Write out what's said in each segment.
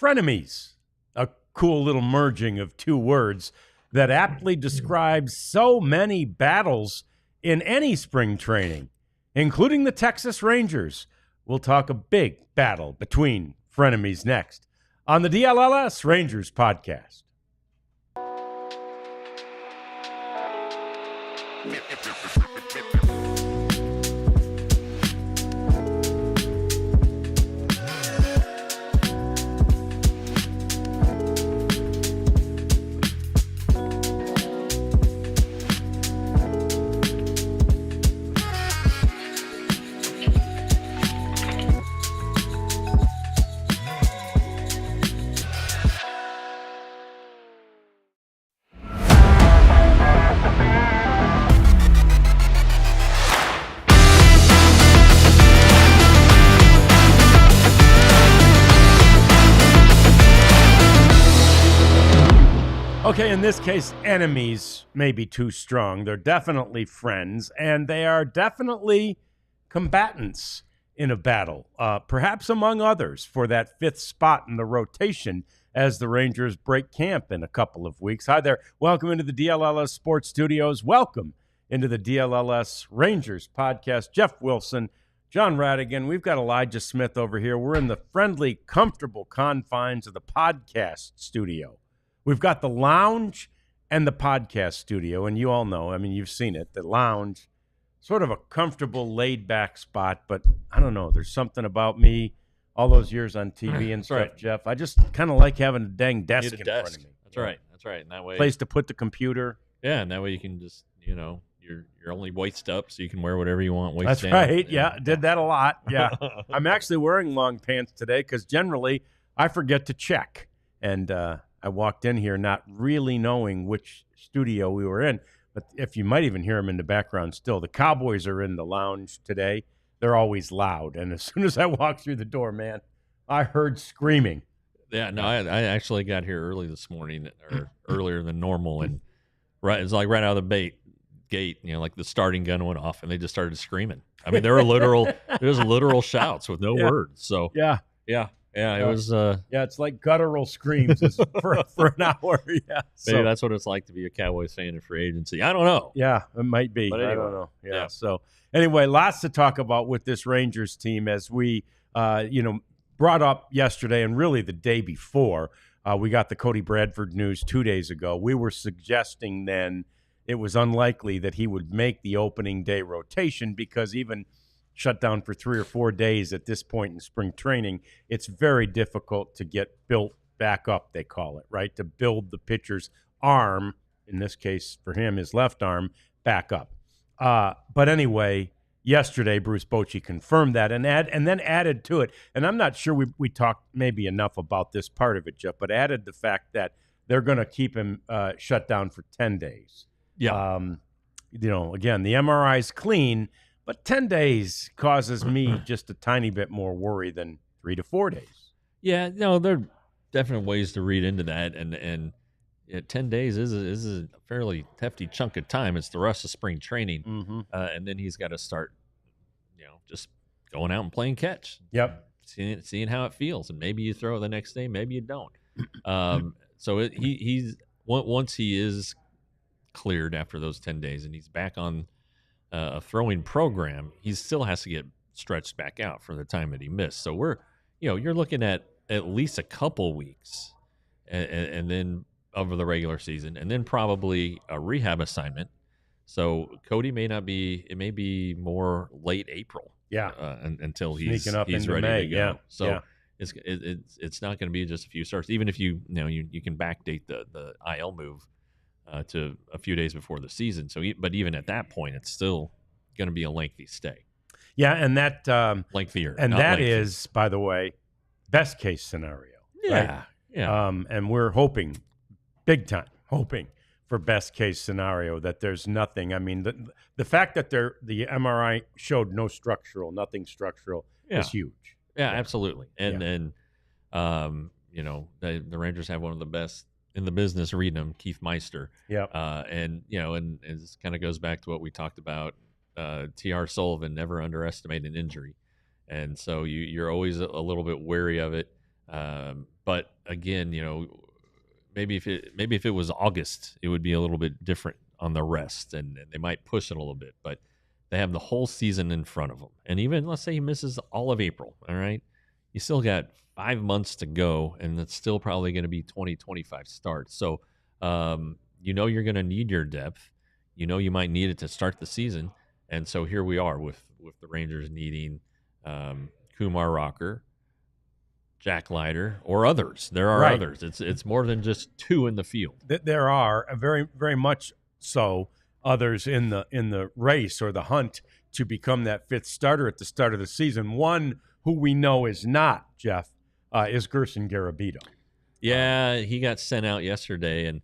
frenemies, a cool little merging of two words that aptly describes so many battles in any spring training, including the Texas Rangers. We'll talk a big battle between frenemies next on the DLLS Rangers podcast. Okay, in this case, enemies may be too strong. They're definitely friends, and they are definitely combatants in a battle, perhaps among others, for that fifth spot in the rotation as the Rangers break camp in a couple of weeks. Hi there. Welcome into the DLLS Sports Studios. Welcome into the DLLS Rangers podcast. Jeff Wilson, John Radigan. We've got Elijah Smith over here. We're in the friendly, comfortable confines of the podcast studio. We've got the lounge and the podcast studio, and you all know, I mean, you've seen it, the lounge, sort of a comfortable, laid-back spot, but I don't know, there's something about me all those years on TV and stuff, right. Jeff. I just kind of like having a dang desk in front of me. That's right. That's right. And that way, place to put the computer. Yeah, and that way you can just, you're only waist up, so you can wear whatever you want. Waist That's down. right. Yeah, did that a lot. Yeah. I'm actually wearing long pants today because generally I forget to check. And I walked in here not really knowing which studio we were in. But if you might even hear them in the background still, the Cowboys are in the lounge today. They're always loud. And as soon as I walked through the door, man, I heard screaming. Yeah, no, I actually got here early this morning, or earlier than normal. And it's like right out of the gate, like the starting gun went off and they just started screaming. I mean, there was literal shouts with no words. So yeah. It was. It's like guttural screams for an hour. Yeah, maybe that's what it's like to be a Cowboys fan in free agency. I don't know. Yeah, it might be. But anyway, I don't know. Yeah. So anyway, lots to talk about with this Rangers team as we, brought up yesterday and really the day before. We got the Cody Bradford news 2 days ago. We were suggesting then it was unlikely that he would make the opening day rotation because even shut down for 3 or 4 days at this point in spring training, it's very difficult to get built back up, they call it, right? To build the pitcher's arm, in this case for him, his left arm, back up. But anyway, yesterday, Bruce Bochy confirmed that and then added to it, and I'm not sure we talked maybe enough about this part of it, Jeff, but added the fact that they're going to keep him shut down for 10 days. Yeah. Again, the MRI's clean, but 10 days causes me just a tiny bit more worry than 3 to 4 days. Yeah, no, there are definite ways to read into that, and 10 days is a fairly hefty chunk of time. It's the rest of spring training, and then he's got to start, just going out and playing catch. Yep, seeing how it feels, and maybe you throw it the next day, maybe you don't. So he's once he is cleared after those 10 days, and he's back on a throwing program, he still has to get stretched back out for the time that he missed. So you're looking at least a couple weeks, and then over the regular season, and then probably a rehab assignment. So Cody may not be. It may be more late April. Yeah, until he's up into ready May. to go. Yeah. So it's not going to be just a few starts. Even if you can backdate the IL move to a few days before the season. So, but even at that point, it's still going to be a lengthy stay. Yeah, and that lengthier, and that lengthy. is, by the way, best case scenario. Yeah, right? yeah. And we're hoping, big time, for best case scenario that there's nothing. I mean, the fact that the MRI showed nothing structural is huge. Yeah, absolutely. And the Rangers have one of the best in the business reading them, Keith Meister. Yeah. And it kind of goes back to what we talked about. T.R. Sullivan, never underestimate an injury. And so you're always a little bit wary of it. But again, maybe if it was August, it would be a little bit different on the rest, and they might push it a little bit. But they have the whole season in front of them, and even let's say he misses all of April. All right, you still got 5 months to go, and it's still probably going to be 2025 starts. So you're going to need your depth. You might need it to start the season, and so here we are with the Rangers needing Kumar Rocker, Jack Leiter, or others. There are Right. others. It's more than just two in the field. There are very, very much so others in the race or the hunt to become that fifth starter at the start of the season. One who we know is not, Jeff, is Gerson Garabito. Yeah, he got sent out yesterday, and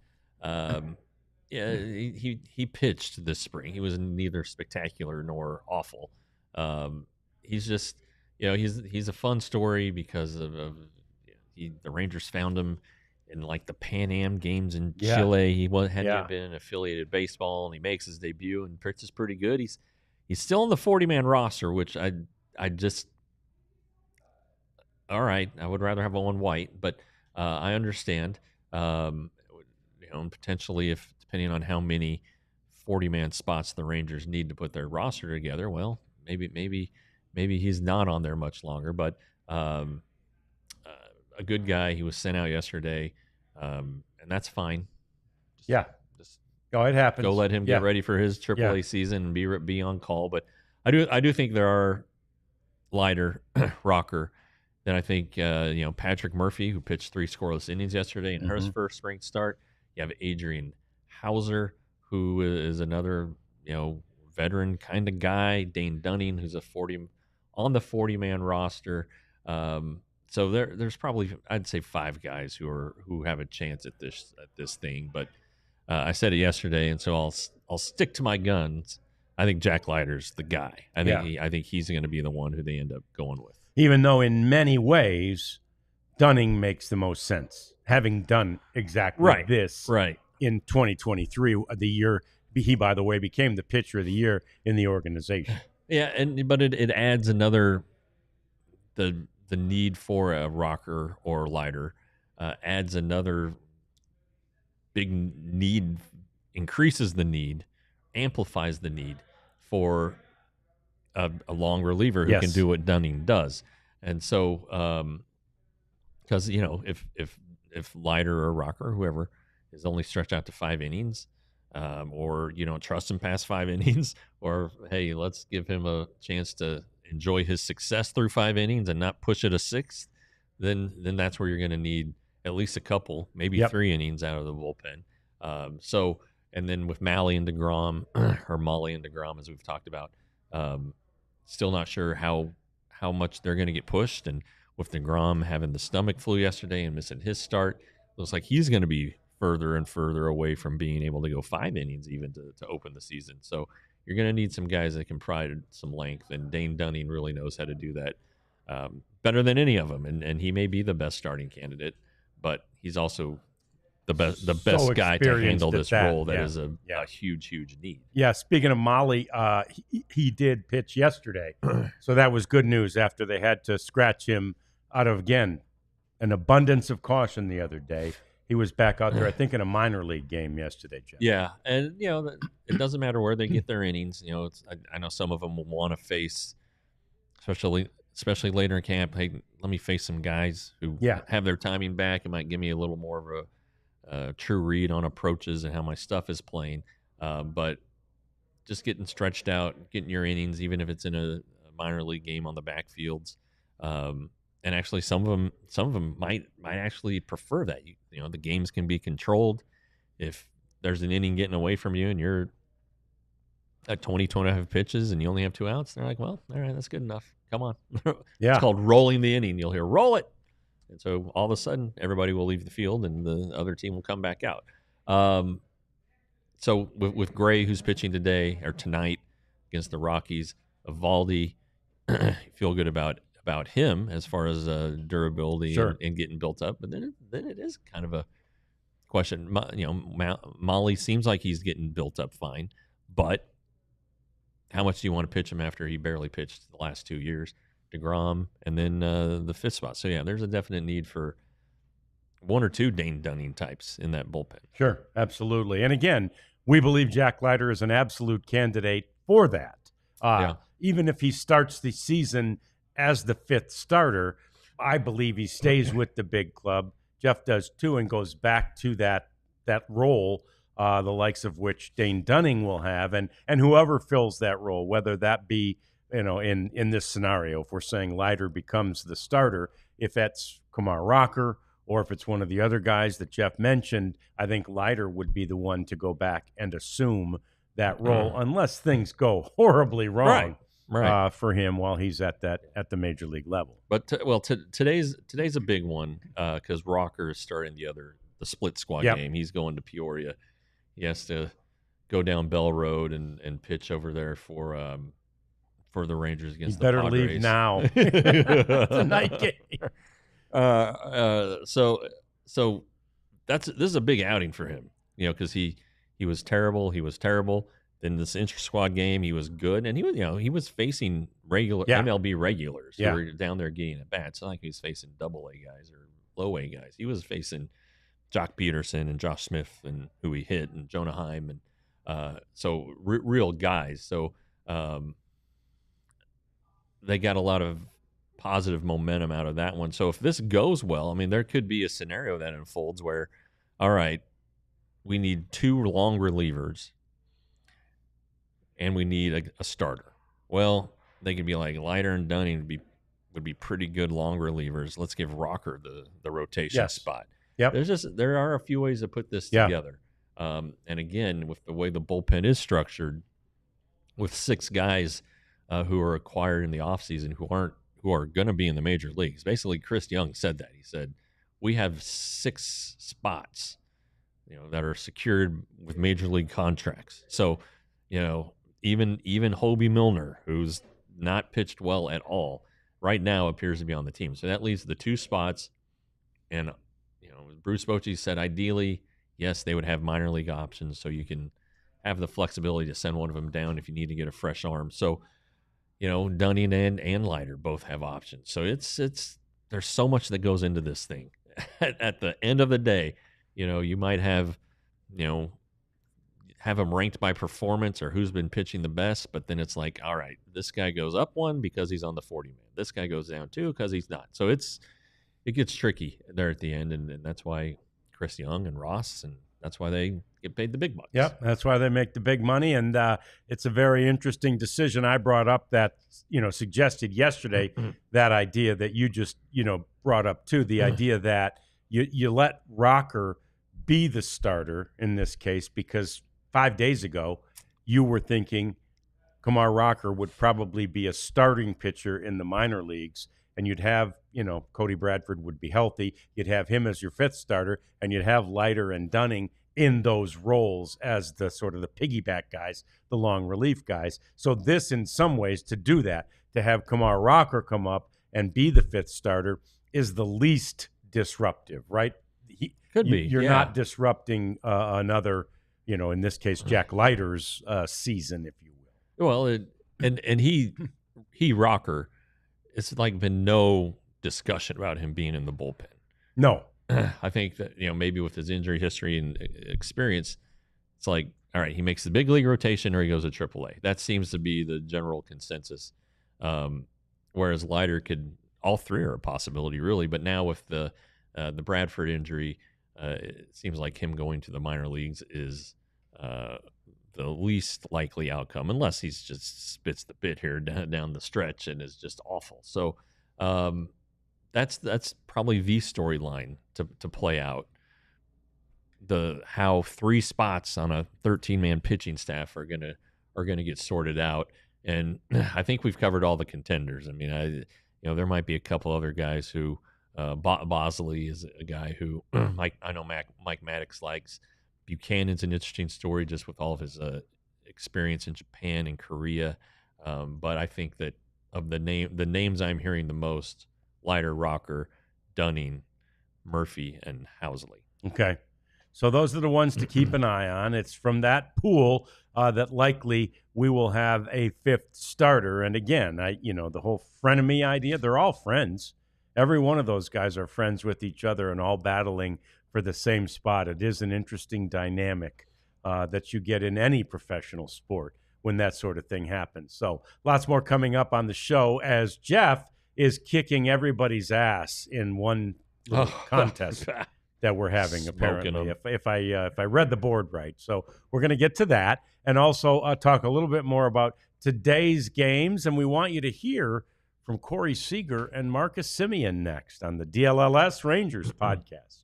yeah, he pitched this spring. He was neither spectacular nor awful. He's just he's a fun story because of the Rangers found him in like the Pan Am games in Chile. He hadn't been affiliated baseball, and he makes his debut and pitches pretty good. He's still on the 40-man roster, which I just all right. I would rather have Owen White, but I understand. Potentially if depending on how many 40-man spots the Rangers need to put their roster together, well, maybe he's not on there much longer. But a good guy. He was sent out yesterday, and that's fine. Just it happens. Go let him get ready for his AAA season and be on call. But I do think there are Leiter, Rocker. Then I think Patrick Murphy, who pitched 3 scoreless innings yesterday in his first spring start. You have Adrian Hauser, who is another veteran kind of guy. Dane Dunning, who's on the 40-man roster. So there's probably, I'd say, 5 guys who have a chance at this thing. But I said it yesterday, and so I'll stick to my guns. I think Jack Leiter's the guy. I think he's going to be the one who they end up going with. Even though in many ways Dunning makes the most sense, having done exactly this in 2023, the year he, by the way, became the pitcher of the year in the organization. Yeah, but it adds another the need for a Rocker or Leiter adds another big need, increases the need, amplifies the need for a long reliever who can do what Dunning does. And so because if Leiter or Rocker or whoever is only stretched out to 5 innings, or you don't trust him past 5 innings, or hey, let's give him a chance to enjoy his success through 5 innings and not push it a 6th, then that's where you're going to need at least a couple, maybe 3 innings out of the bullpen. And then with Molly and DeGrom, as we've talked about, still not sure how much they're going to get pushed. And with DeGrom having the stomach flu yesterday and missing his start, looks like he's going to be further and further away from being able to go 5 innings even to open the season. So you're going to need some guys that can provide some length, and Dane Dunning really knows how to do that better than any of them. And he may be the best starting candidate, but he's also the best guy to handle this role that is a huge need. Yeah, speaking of Molly, he did pitch yesterday, so that was good news after they had to scratch him out of, again, an abundance of caution the other day. He was back out there, I think, in a minor league game yesterday, Jeff. Yeah, and it doesn't matter where they get their innings. I know some of them will want to face, especially later in camp. Hey, let me face some guys who have their timing back. It might give me a little more of a true read on approaches and how my stuff is playing. But just getting stretched out, getting your innings, even if it's in a minor league game on the backfields. And actually, some of them might actually prefer that. The games can be controlled. If there's an inning getting away from you and you're at 25 pitches and you only have 2 outs, they're like, well, all right, that's good enough. Come on. It's called rolling the inning. You'll hear, roll it. And so all of a sudden, everybody will leave the field and the other team will come back out. So with Gray, who's pitching today or tonight against the Rockies, Evaldi, feel good about him as far as durability and getting built up. But then it is kind of a question. Molly seems like he's getting built up fine, but how much do you want to pitch him after he barely pitched the last 2 years? DeGrom, and then the fifth spot. So yeah, there's a definite need for one or two Dane Dunning types in that bullpen. Sure, absolutely. And again, we believe Jack Leiter is an absolute candidate for that. Even if he starts the season as the fifth starter, I believe he stays with the big club. Jeff does too, and goes back to that role, the likes of which Dane Dunning will have, and whoever fills that role, whether that be, in this scenario, if we're saying Leiter becomes the starter, if that's Kumar Rocker or if it's one of the other guys that Jeff mentioned, I think Leiter would be the one to go back and assume that role, unless things go horribly wrong for him while he's at the major league level. But today's a big one because Rocker is starting the split squad game. He's going to Peoria. He has to go down Bell Road and pitch over there for the Rangers against the Padres. Better leave now. It's a night game. So this is a big outing for him, because he was terrible. Then this inter squad game, he was good, and he was facing regular MLB regulars who were down there getting at bats. It's not like he was facing Double-A guys or Low-A guys. He was facing Jock Peterson and Josh Smith, and who he hit, and Jonah Heim, and so real guys. So they got a lot of positive momentum out of that one. So if this goes well, I mean, there could be a scenario that unfolds where, all right, we need two long relievers and we need a starter. Well, they could be like Leiter and Dunning would be pretty good long relievers. Let's give Rocker the rotation spot. Yep. There are a few ways to put this together. And again, with the way the bullpen is structured, with 6 guys who are acquired in the offseason who are going to be in the major leagues. Basically, Chris Young said that. He said, we have 6 spots, that are secured with major league contracts. So, even Hobie Milner, who's not pitched well at all, right now appears to be on the team. So that leaves the 2 spots. And, Bruce Bochy said ideally, yes, they would have minor league options so you can have the flexibility to send one of them down if you need to get a fresh arm. So, Dunning and Leiter both have options. So there's so much that goes into this thing. At the end of the day, you might have them ranked by performance or who's been pitching the best, but then it's like, all right, this guy goes up 1 because he's on the 40-man. This guy goes down 2 because he's not. So it gets tricky there at the end, and that's why Chris Young and Ross, and that's why they get paid the big bucks. Yep, that's why they make the big money, and it's a very interesting decision. I brought up that, suggested yesterday that idea that you just, brought up too, the idea that you let Rocker be the starter in this case, because 5 days ago you were thinking Kumar Rocker would probably be a starting pitcher in the minor leagues, and you'd have, Cody Bradford would be healthy. You'd have him as your 5th starter, and you'd have Leiter and Dunning in those roles as the sort of the piggyback guys, the long relief guys. So this, in some ways, to do that, to have Kumar Rocker come up and be the 5th starter is the least disruptive, right? You're not disrupting another, in this case, Jack Leiter's season, if you will. Well, and he Rocker, it's like been no discussion about him being in the bullpen. No. I think that, maybe with his injury history and experience, it's like, all right, he makes the big league rotation or he goes to AAA. That seems to be the general consensus. Whereas Leiter all 3 are a possibility, really. But now with the Bradford injury, it seems like him going to the minor leagues is the least likely outcome, unless he's just spits the bit here down the stretch and is just awful. So that's probably the storyline to play out. How 3 spots on a 13-man pitching staff are gonna get sorted out, and I think we've covered all the contenders. I mean, there might be a couple other guys who Bosley is a guy who I know Mike Maddox likes. Buchanan's an interesting story just with all of his experience in Japan and Korea. But I think that of the names I'm hearing the most, Leiter, Rocker, Dunning, Murphy, and Housley. Okay. So those are the ones to keep an eye on. It's from that pool that likely we will have a fifth starter. And again, the whole frenemy idea, they're all friends. Every one of those guys are friends with each other and all battling for the same spot. It is an interesting dynamic that you get in any professional sport when that sort of thing happens. So lots more coming up on the show as Jeff is kicking everybody's ass in one little contest that we're having, apparently, if I read the board right. So we're going to get to that and also talk a little bit more about today's games. And we want you to hear from Corey Seager and Marcus Simeon next on the DLLS Rangers podcast.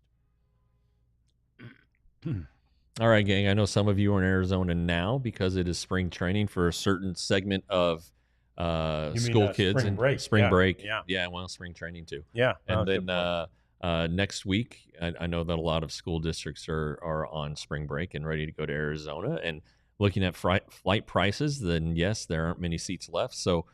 All right, gang. I know some of you are in Arizona now because it is spring training for a certain segment of school kids spring and break. spring break. Yeah. Well, spring training too. Yeah. And then next week, I know that a lot of school districts are on spring break and ready to go to Arizona. And looking at flight prices, then yes, there aren't many seats left. So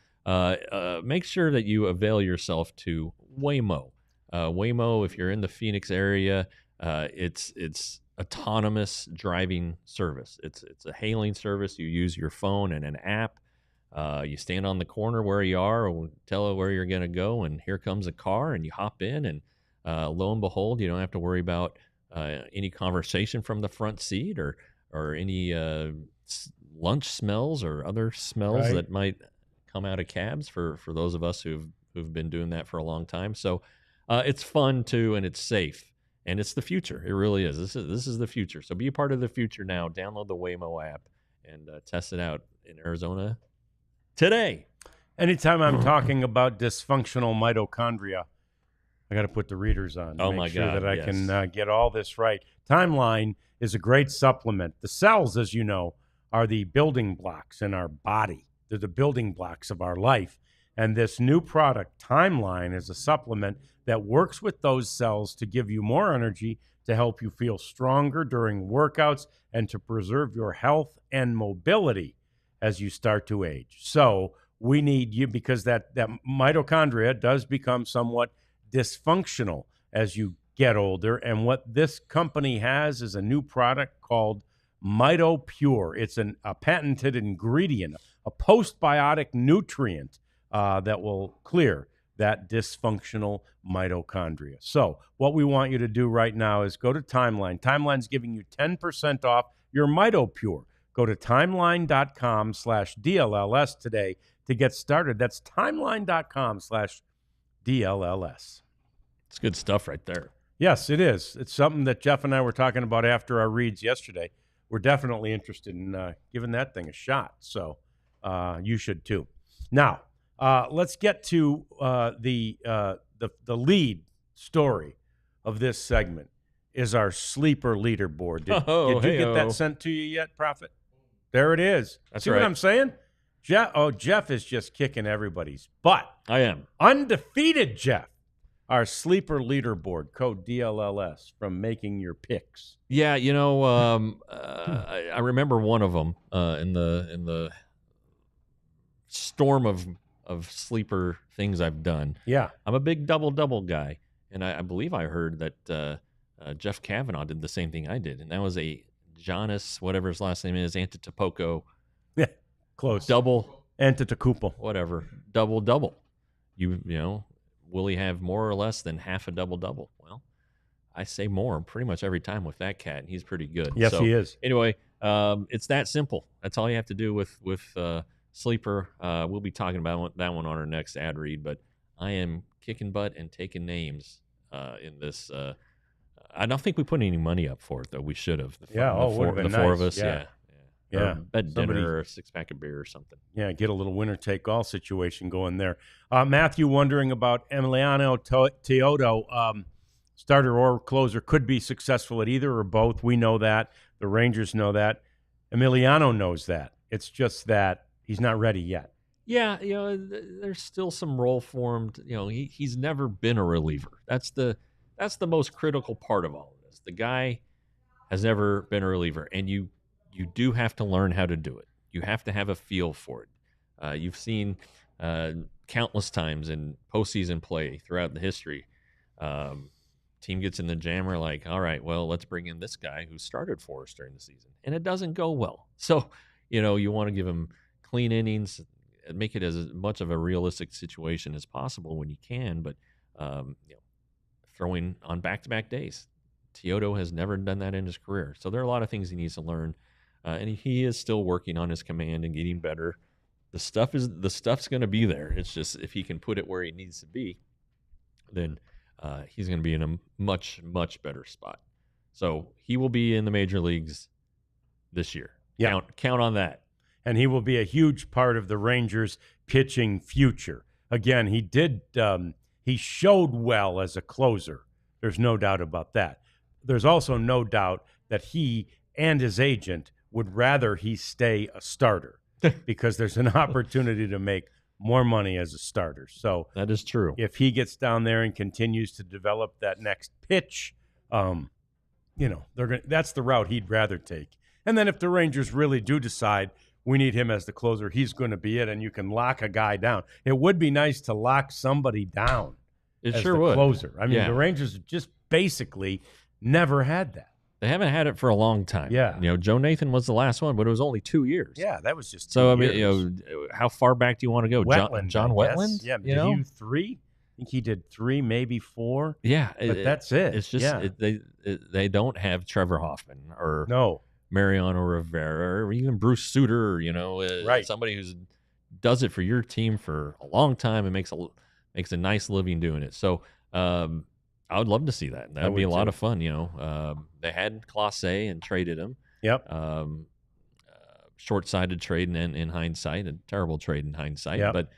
make sure that you avail yourself to Waymo. Waymo, if you're in the Phoenix area, it's autonomous driving service. It's a hailing service. You use your phone and an app. You stand on the corner where you are, or tell it where you're going to go, and here comes a car, and you hop in, and lo and behold, you don't have to worry about any conversation from the front seat or any lunch smells or other smells that might come out of cabs for those of us who've been doing that for a long time. So it's fun too, and it's safe. And it's the future. It really is. This is the future. So be a part of the future now. Download the Waymo app and test it out in Arizona today. Anytime I'm talking about dysfunctional mitochondria, I got to put the readers on. Oh, make my sure God, that I yes. can get all this right. Timeline is a great supplement. The cells, as you know, are the building blocks in our body. They're the building blocks of our life. And this new product, Timeline, is a supplement that works with those cells to give you more energy, to help you feel stronger during workouts, and to preserve your health and mobility as you start to age. So we need you because that mitochondria does become somewhat dysfunctional as you get older. And what this company has is a new product called MitoPure. It's a patented ingredient, a postbiotic nutrient that will clear that dysfunctional mitochondria. So what we want you to do right now is go to Timeline. Timeline's giving you 10% off your MitoPure. Go to timeline.com/DLLS today to get started. That's timeline.com/DLLS. It's good stuff right there. Yes, it is. It's something that Jeff and I were talking about after our reads yesterday. We're definitely interested in giving that thing a shot. So you should too. Now, let's get to the lead story of this segment is our sleeper leaderboard. Did you get that sent to you yet, Prophet? There it is. That's See right. what I'm saying? Jeff is just kicking everybody's butt. I am. Undefeated Jeff. Our sleeper leaderboard, code DLLS, from making your picks. Yeah, I remember one of them in the storm of sleeper things I've done. Yeah. I'm a big double guy, and I believe I heard that Jeff Kavanaugh did the same thing I did, and that was a Giannis, whatever his last name is, Antetokounmpo. Yeah, close. Double. Antetokounmpo. Whatever. Double. You know, will he have more or less than half a double? Well, I say more pretty much every time with that cat, and he's pretty good. Yes, he is. Anyway, it's that simple. That's all you have to do with sleeper. We'll be talking about that one on our next ad read, but I am kicking butt and taking names in this. I don't think we put any money up for it, though. We should have. The four of us. Yeah. Bet dinner or a 6-pack of beer or something. Yeah, get a little winner-take-all situation going there. Matthew wondering about Emiliano Teodo. Starter or closer, could be successful at either or both. We know that. The Rangers know that. Emiliano knows that. It's just that he's not ready yet. Yeah, there's still some role for him. He's never been a reliever. That's the most critical part of all of this. The guy has never been a reliever, and you do have to learn how to do it. You have to have a feel for it. You've seen countless times in postseason play throughout the history, team gets in the jammer, like, all right, well, let's bring in this guy who started for us during the season, and it doesn't go well. So, you want to give him clean innings, and make it as much of a realistic situation as possible when you can. But throwing on back-to-back days, Teodo has never done that in his career. So there are a lot of things he needs to learn, and he is still working on his command and getting better. The stuff's going to be there. It's just if he can put it where he needs to be, then he's going to be in a much, much better spot. So he will be in the major leagues this year. Yeah. Count on that. And he will be a huge part of the Rangers' pitching future. Again, he showed well as a closer. There's no doubt about that. There's also no doubt that he and his agent would rather he stay a starter because there's an opportunity to make more money as a starter. So that is true. If he gets down there and continues to develop that next pitch, that's the route he'd rather take. And then if the Rangers really do decide we need him as the closer, he's going to be it, and you can lock a guy down. It would be nice to lock somebody down as sure the would. closer. I mean, the Rangers just basically never had that. They haven't had it for a long time. Yeah. Joe Nathan was the last one, but it was only 2 years. Yeah, that was just 2 so. years. How far back do you want to go? Wetland, John Wetland? Yeah, did he 3? I think he did 3, maybe 4. Yeah, but that's it. It's just they don't have Trevor Hoffman or Mariano Rivera or even Bruce Sutter. Right. Somebody who does it for your team for a long time and makes a nice living doing it. So I would love to see that. That would be a lot of fun. They had Clase and traded him. Yep. Short-sighted trade in hindsight, a terrible trade in hindsight. Yep. But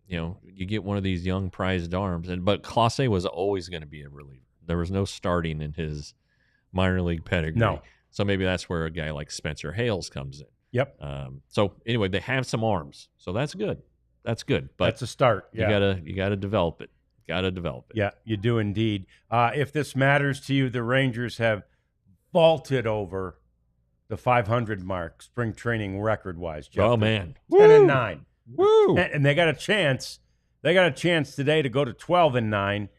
you get one of these young prized arms, but Clase was always going to be a reliever. There was no starting in his minor league pedigree. No. So maybe that's where a guy like Spencer Hales comes in. Yep. So anyway, they have some arms, so that's good. That's good. But that's a start. Yeah. You gotta develop it. Got to develop it. Yeah, you do indeed. If this matters to you, the Rangers have vaulted over the 500 mark, spring training record-wise. Jeff. Oh, man. 10-9. Woo! And they got a chance. They got a chance today to go to 12-9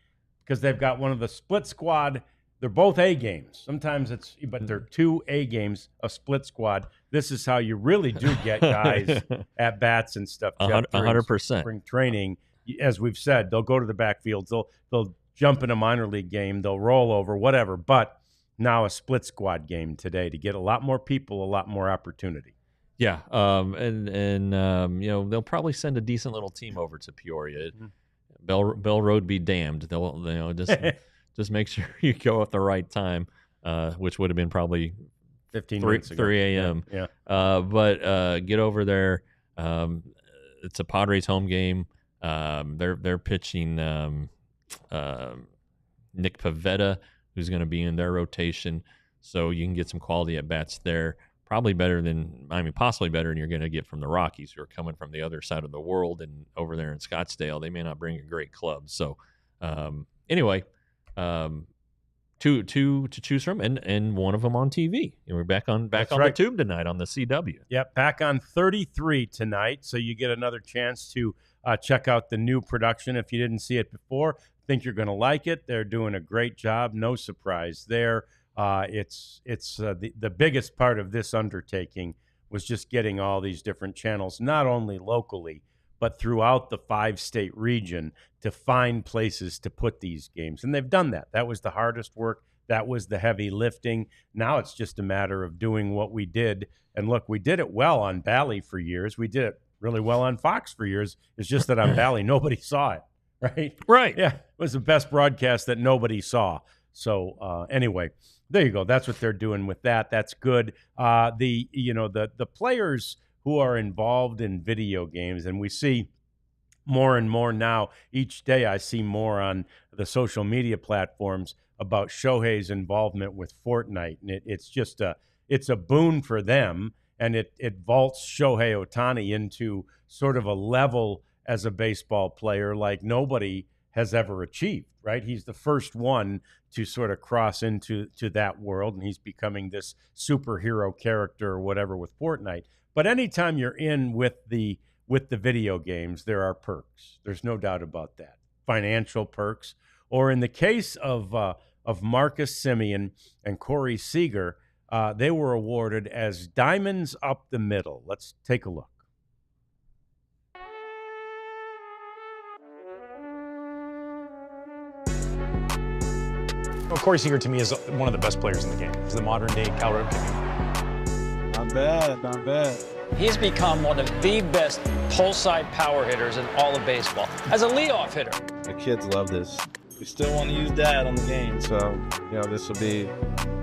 because they've got one of the split squad. They're both A games. Sometimes but they're 2 A games, a split squad. This is how you really do get guys at bats and stuff. 100%. Spring training. As we've said, they'll go to the backfields. They'll jump in a minor league game. They'll roll over, whatever. But now a split squad game today to get a lot more people, a lot more opportunity. Yeah, and they'll probably send a decent little team over to Peoria. Mm-hmm. Bell Road be damned. They'll just make sure you go at the right time, which would have been probably 3 a.m. Yeah. But get over there. It's a Padres home game. They're pitching Nick Pavetta, who's going to be in their rotation, so you can get some quality at bats there. Possibly better than you're going to get from the Rockies, who are coming from the other side of the world, and over there in Scottsdale, they may not bring a great club. So anyway, two to choose from, and one of them on TV. And we're back on the tube tonight on the CW. Yep, back on 33 tonight, so you get another chance to check out the new production. If you didn't see it before, think you're going to like it. They're doing a great job. No surprise there. It's the biggest part of this undertaking was just getting all these different channels, not only locally, but throughout the 5-state region to find places to put these games. And they've done that. That was the hardest work. That was the heavy lifting. Now it's just a matter of doing what we did. And look, we did it well on Bally for years. We did it really well on Fox for years. It's just that on Bally, nobody saw it, right? Right. Yeah, it was the best broadcast that nobody saw. So anyway, there you go. That's what they're doing with that. That's good. The players who are involved in video games, and we see more and more now. Each day I see more on the social media platforms about Shohei's involvement with Fortnite, and it's a boon for them, and it vaults Shohei Ohtani into sort of a level as a baseball player like nobody has ever achieved, right? He's the first one to sort of cross into that world, and he's becoming this superhero character or whatever with Fortnite. But anytime you're in with the video games, there are perks. There's no doubt about that. Financial perks, or in the case of Marcus Simeon and Corey Seager, they were awarded as diamonds up the middle. Let's take a look. Well, Corey Seager to me is one of the best players in the game. He's the modern day Cal Ripken. Not bad, not bad. He's become one of the best pull-side power hitters in all of baseball. As a leadoff hitter. The kids love this. We still want to use Dad on the game, so this will be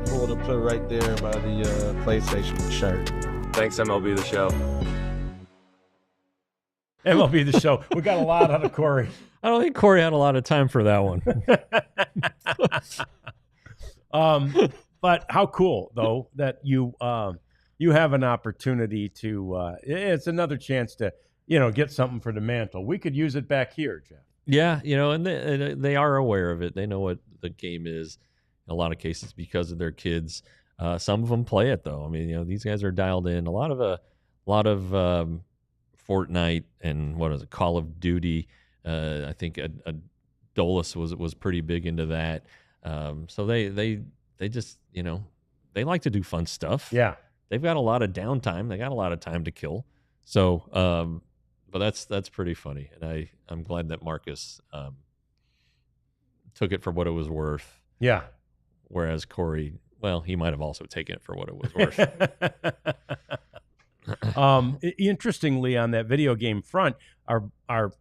cool to put right there by the PlayStation shirt. Thanks, MLB The Show. MLB The Show. We got a lot out of Corey. I don't think Corey had a lot of time for that one. But how cool, though, that you have an opportunity to it's another chance to, get something for the mantle. We could use it back here, Jeff. Yeah, and they are aware of it. They know what the game is in a lot of cases because of their kids. Some of them play it, though. I mean, these guys are dialed in. A lot of Fortnite and what is it, Call of Duty. I think Dolus was pretty big into that. So they just they like to do fun stuff. Yeah, they've got a lot of downtime. They got a lot of time to kill. So, but that's pretty funny, and I'm glad that Marcus took it for what it was worth. Yeah. Whereas Corey, well, he might have also taken it for what it was worth. Interestingly, on that video game front, our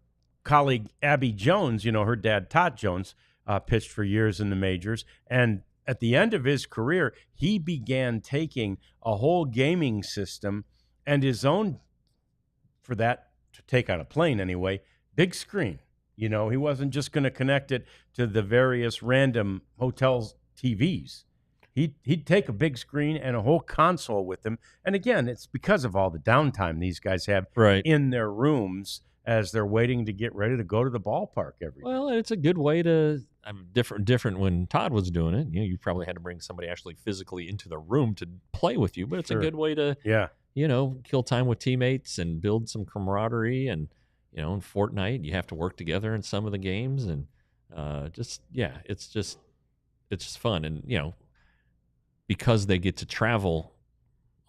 colleague Abby Jones, her dad Todd Jones, pitched for years in the majors, and at the end of his career, he began taking a whole gaming system and his own, for that to take on a plane anyway, big screen. He wasn't just going to connect it to the various random hotels' TVs. He'd take a big screen and a whole console with him. And again, it's because of all the downtime these guys have in their rooms as they're waiting to get ready to go to the ballpark every day. Well, it's a good way to different when Todd was doing it. You probably had to bring somebody actually physically into the room to play with you, but it's a good way to kill time with teammates and build some camaraderie. And in Fortnite, you have to work together in some of the games, and it's just fun. And because they get to travel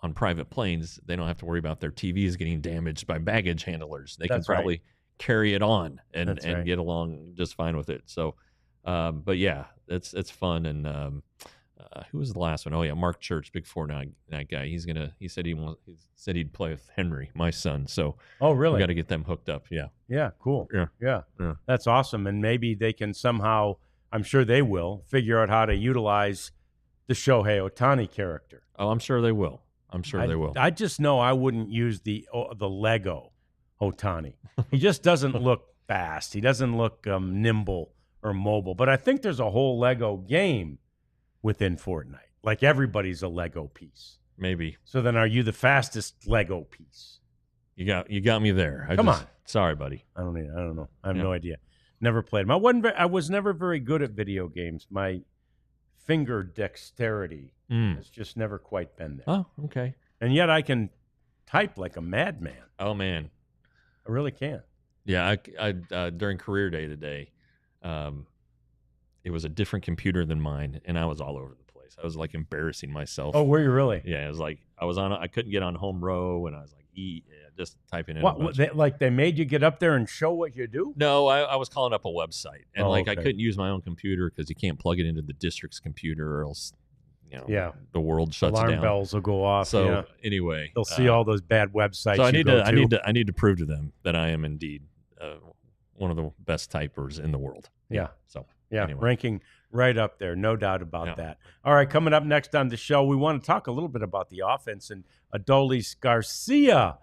on private planes, they don't have to worry about their TVs getting damaged by baggage handlers. They can probably carry it on and get along just fine with it. So, but yeah, it's fun. And who was the last one? Oh yeah, Mark Church, big Fortnite guy. He said he'd play with Henry, my son. So, oh really? We got to get them hooked up. Yeah. Yeah. Cool. Yeah. That's awesome. And maybe they can somehow, I'm sure they will, figure out how to utilize the Shohei Ohtani character. Oh, I'm sure they will. They will. I just know I wouldn't use the Lego Ohtani. He just doesn't look fast. He doesn't look nimble or mobile. But I think there's a whole Lego game within Fortnite. Like everybody's a Lego piece. Maybe. So then, are you the fastest Lego piece? You got me there. Come on. Sorry, buddy. I don't know. I have no idea. Never played them. I was never very good at video games. My finger dexterity has just never quite been there. Oh, okay. And yet I can type like a madman. Oh man, I really can. Yeah, I during career day today, it was a different computer than mine, and I was all over the place. I was like embarrassing myself. Oh, were you really? Yeah, it was like I couldn't get on home row, and I was like, just typing in. What? They made you get up there and show what you do? No, I was calling up a website, and I okay. couldn't use my own computer because you can't plug it into the district's computer, or else the world shuts down. Alarm bells will go off. So anyway, they'll see all those bad websites. So I need to prove to them that I am indeed one of the best typers in the world. Yeah. So anyway. Ranking right up there, no doubt about that. All right, coming up next on the show, we want to talk a little bit about the offense, and Adolis Garcia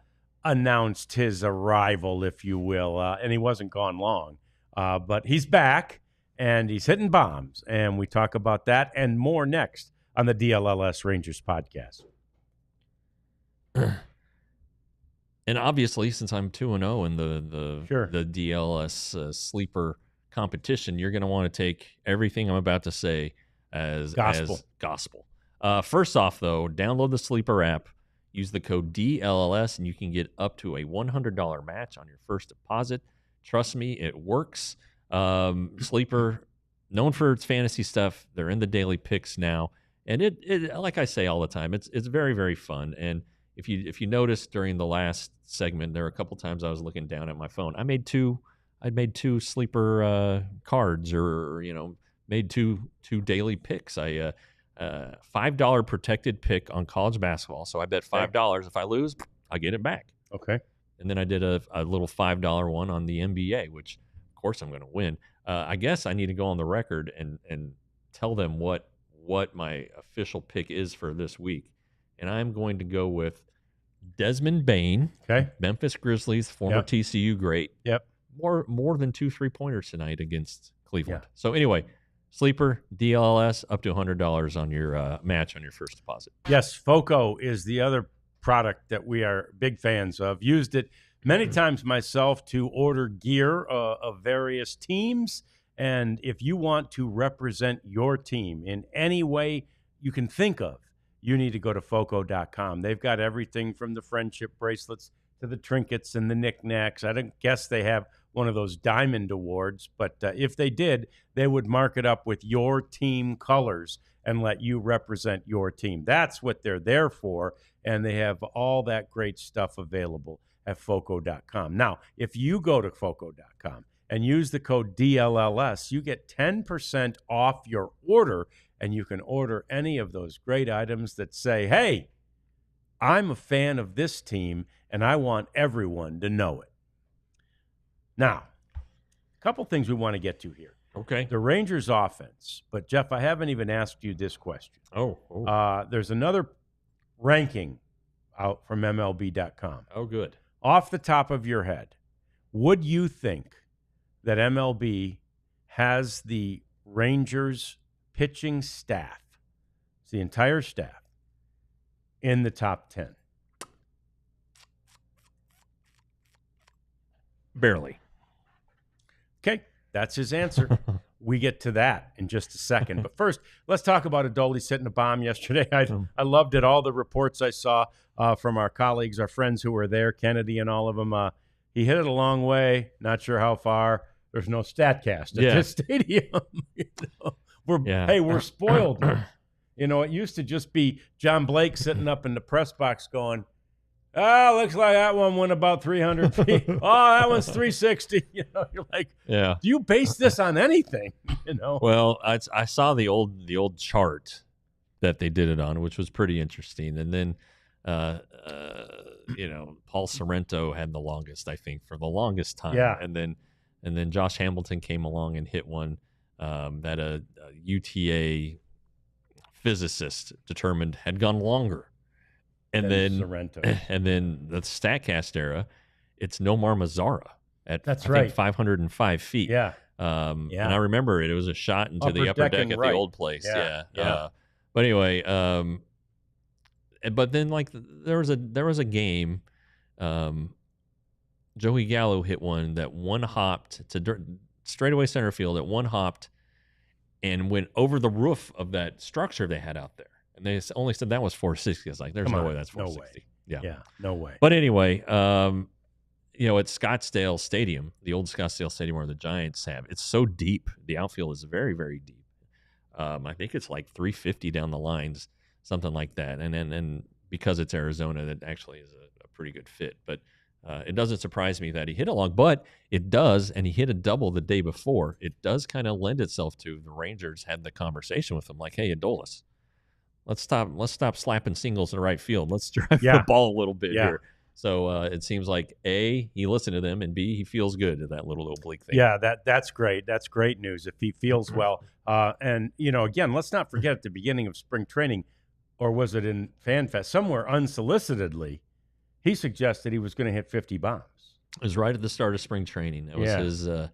announced his arrival, if you will, and he wasn't gone long, but he's back and he's hitting bombs, and we talk about that and more next on the DLLS Rangers podcast. And obviously, since I'm 2-0 in the DLS sleeper competition, you're going to want to take everything I'm about to say as gospel. First off, though, download the Sleeper app, use the code DLLS, and you can get up to a $100 match on your first deposit. Trust me, it works. Sleeper known for its fantasy stuff. They're in the daily picks now, and it like I say all the time, it's very, very fun. And if you notice during the last segment, there were a couple times I was looking down at my phone. I made two sleeper cards, or made two daily picks. I $5 protected pick on college basketball. So I bet $5. If I lose, I get it back. Okay. And then I did a little $5 one on the NBA, which of course I'm going to win. I guess I need to go on the record and tell them what my official pick is for this week. And I'm going to go with Desmond Bane, Memphis Grizzlies, former TCU great. Yep. More than 2 3-pointers tonight against Cleveland. Yeah. So anyway, sleeper, DLLS, up to $100 on your match on your first deposit. Yes, FOCO is the other product that we are big fans of. Used it many times myself to order gear of various teams. And if you want to represent your team in any way you can think of, you need to go to FOCO.com. They've got everything from the friendship bracelets to the trinkets and the knickknacks. I don't guess they have one of those diamond awards, but if they did, they would mark it up with your team colors and let you represent your team. That's what they're there for, and they have all that great stuff available at FOCO.com. Now, if you go to FOCO.com and use the code DLLS, you get 10% off your order, and you can order any of those great items that say, hey, I'm a fan of this team, and I want everyone to know it. Now, a couple things we want to get to here. Okay. The Rangers offense. But, Jeff, I haven't even asked you this question. There's another ranking out from MLB.com. Oh, good. Off the top of your head, would you think that MLB has the Rangers pitching staff, the entire staff, in the top 10? Barely. Okay, that's his answer. We get to that in just a second. But first, let's talk about Adolis hitting a bomb yesterday. I loved it. All the reports I saw from our colleagues, our friends who were there, Kennedy and all of them. He hit it a long way. Not sure how far. There's no StatCast at this stadium. We're spoiled. It used to just be John Blake sitting up in the press box going, looks like that one went about 300 feet. That one's 360. You're like, do you base this on anything? Well, I saw the old chart that they did it on, which was pretty interesting. And then, Paul Sorrento had the longest, I think, for the longest time. Yeah. And then Josh Hamilton came along and hit one that a UTA physicist determined had gone longer. And then Sorrento. And then the StatCast era, it's Nomar Mazara at I think 505 feet. Yeah. And I remember it was a shot into the upper deck at the old place. Yeah. But anyway, but then there was a game. Joey Gallo hit one that one hopped to straightaway center field. That one hopped and went over the roof of that structure they had out there. And they only said that was 460. It's like, there's no way that's 460. No way. Yeah, no way. But anyway, at Scottsdale Stadium, the old Scottsdale Stadium where the Giants have, it's so deep. The outfield is very, very deep. I think it's like 350 down the lines, something like that. And because it's Arizona, that actually is a pretty good fit. But it doesn't surprise me that he hit a long, but it does, and he hit a double the day before. It does kind of lend itself to the Rangers had the conversation with him, like, hey, Adolis, let's stop slapping singles in the right field. Let's drive the ball a little bit here. So it seems like A, he listened to them, and B, he feels good at that little oblique thing. Yeah, that's great. That's great news if he feels well. And again, let's not forget at the beginning of spring training, or was it in FanFest, somewhere unsolicitedly, he suggested he was going to hit 50 bombs. It was right at the start of spring training. That was his. I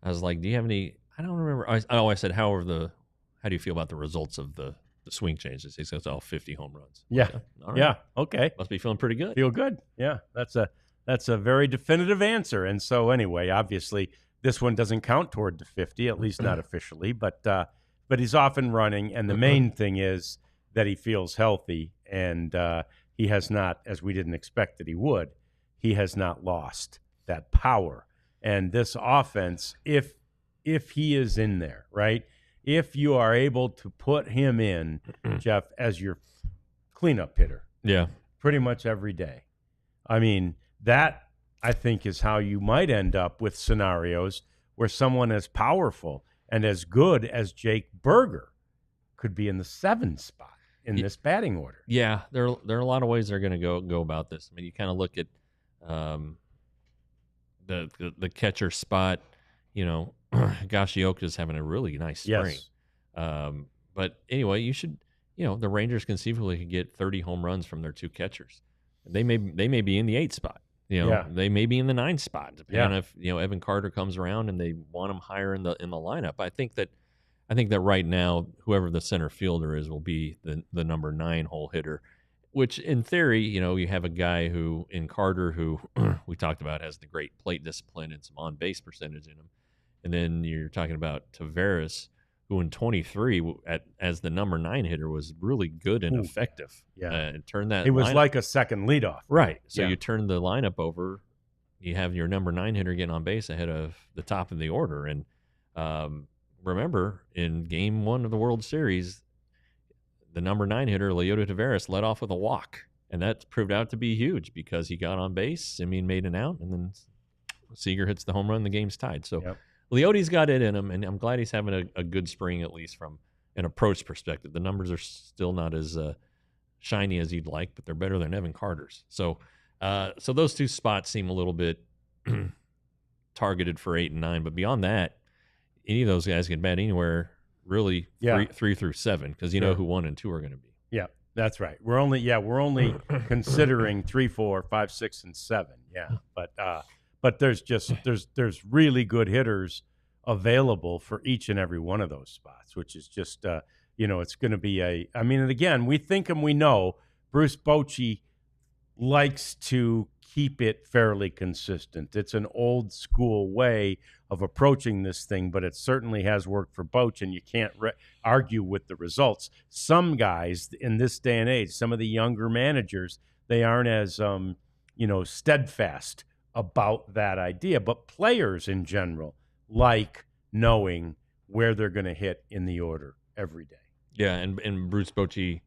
was like, do you have any? I don't remember. I said, how do you feel about the results of the swing changes? He says, 50 home runs. Yeah. All right. Yeah. Okay. Must be feeling pretty good. Feel good. Yeah. That's a very definitive answer. And so anyway, obviously this one doesn't count toward the 50, at least not officially, but he's off and running. And the main thing is that he feels healthy, and he has not, as we didn't expect that he would, he has not lost that power. And this offense, if he is in there, right, if you are able to put him in, Jeff, as your cleanup hitter. Yeah. Pretty much every day. I mean, that I think is how you might end up with scenarios where someone as powerful and as good as Jake Berger could be in the 7 spot in this batting order. Yeah, there are a lot of ways they're going to go about this. I mean, you kind of look at the catcher spot. You know, Gashioka's having a really nice spring. Yes. But anyway, you should. The Rangers conceivably could get 30 home runs from their 2 catchers. They may be in the 8 spot. They may be in the 9 spot, depending on if Evan Carter comes around and they want him higher in the lineup. I think that right now, whoever the center fielder is will be the number 9 hole hitter, which in theory, you have a guy who in Carter who we talked about has the great plate discipline and some on base percentage in him, and then you're talking about Taveras, who in 23 as the number 9 hitter was really good and effective. Yeah. And turn that. He was like a second leadoff. Right. So you turn the lineup over, you have your number 9 hitter getting on base ahead of the top of the order. And remember, in Game 1 of the World Series, the number 9 hitter, Leiter Taveras, led off with a walk. And that proved out to be huge because he got on base, Simeon made an out, and then Seager hits the home run, the game's tied. So Leote's got it in him, and I'm glad he's having a good spring, at least from an approach perspective. The numbers are still not as shiny as you'd like, but they're better than Evan Carter's. So those 2 spots seem a little bit targeted for 8 and 9. But beyond that, any of those guys can bat anywhere, really 3 through 7, because you know who 1 and 2 are going to be. Yeah, that's right. We're only considering 3, 4, 5, 6, and 7. Yeah, but there's really good hitters available for each and every one of those spots, which is just it's going to be and again, we think and we know Bruce Bochy likes to keep it fairly consistent. It's an old school way of approaching this thing, but it certainly has worked for Boch, and you can't argue with the results. Some guys in this day and age, some of the younger managers, they aren't as steadfast about that idea, but players in general like knowing where they're going to hit in the order every day. Yeah, and Bruce Bochy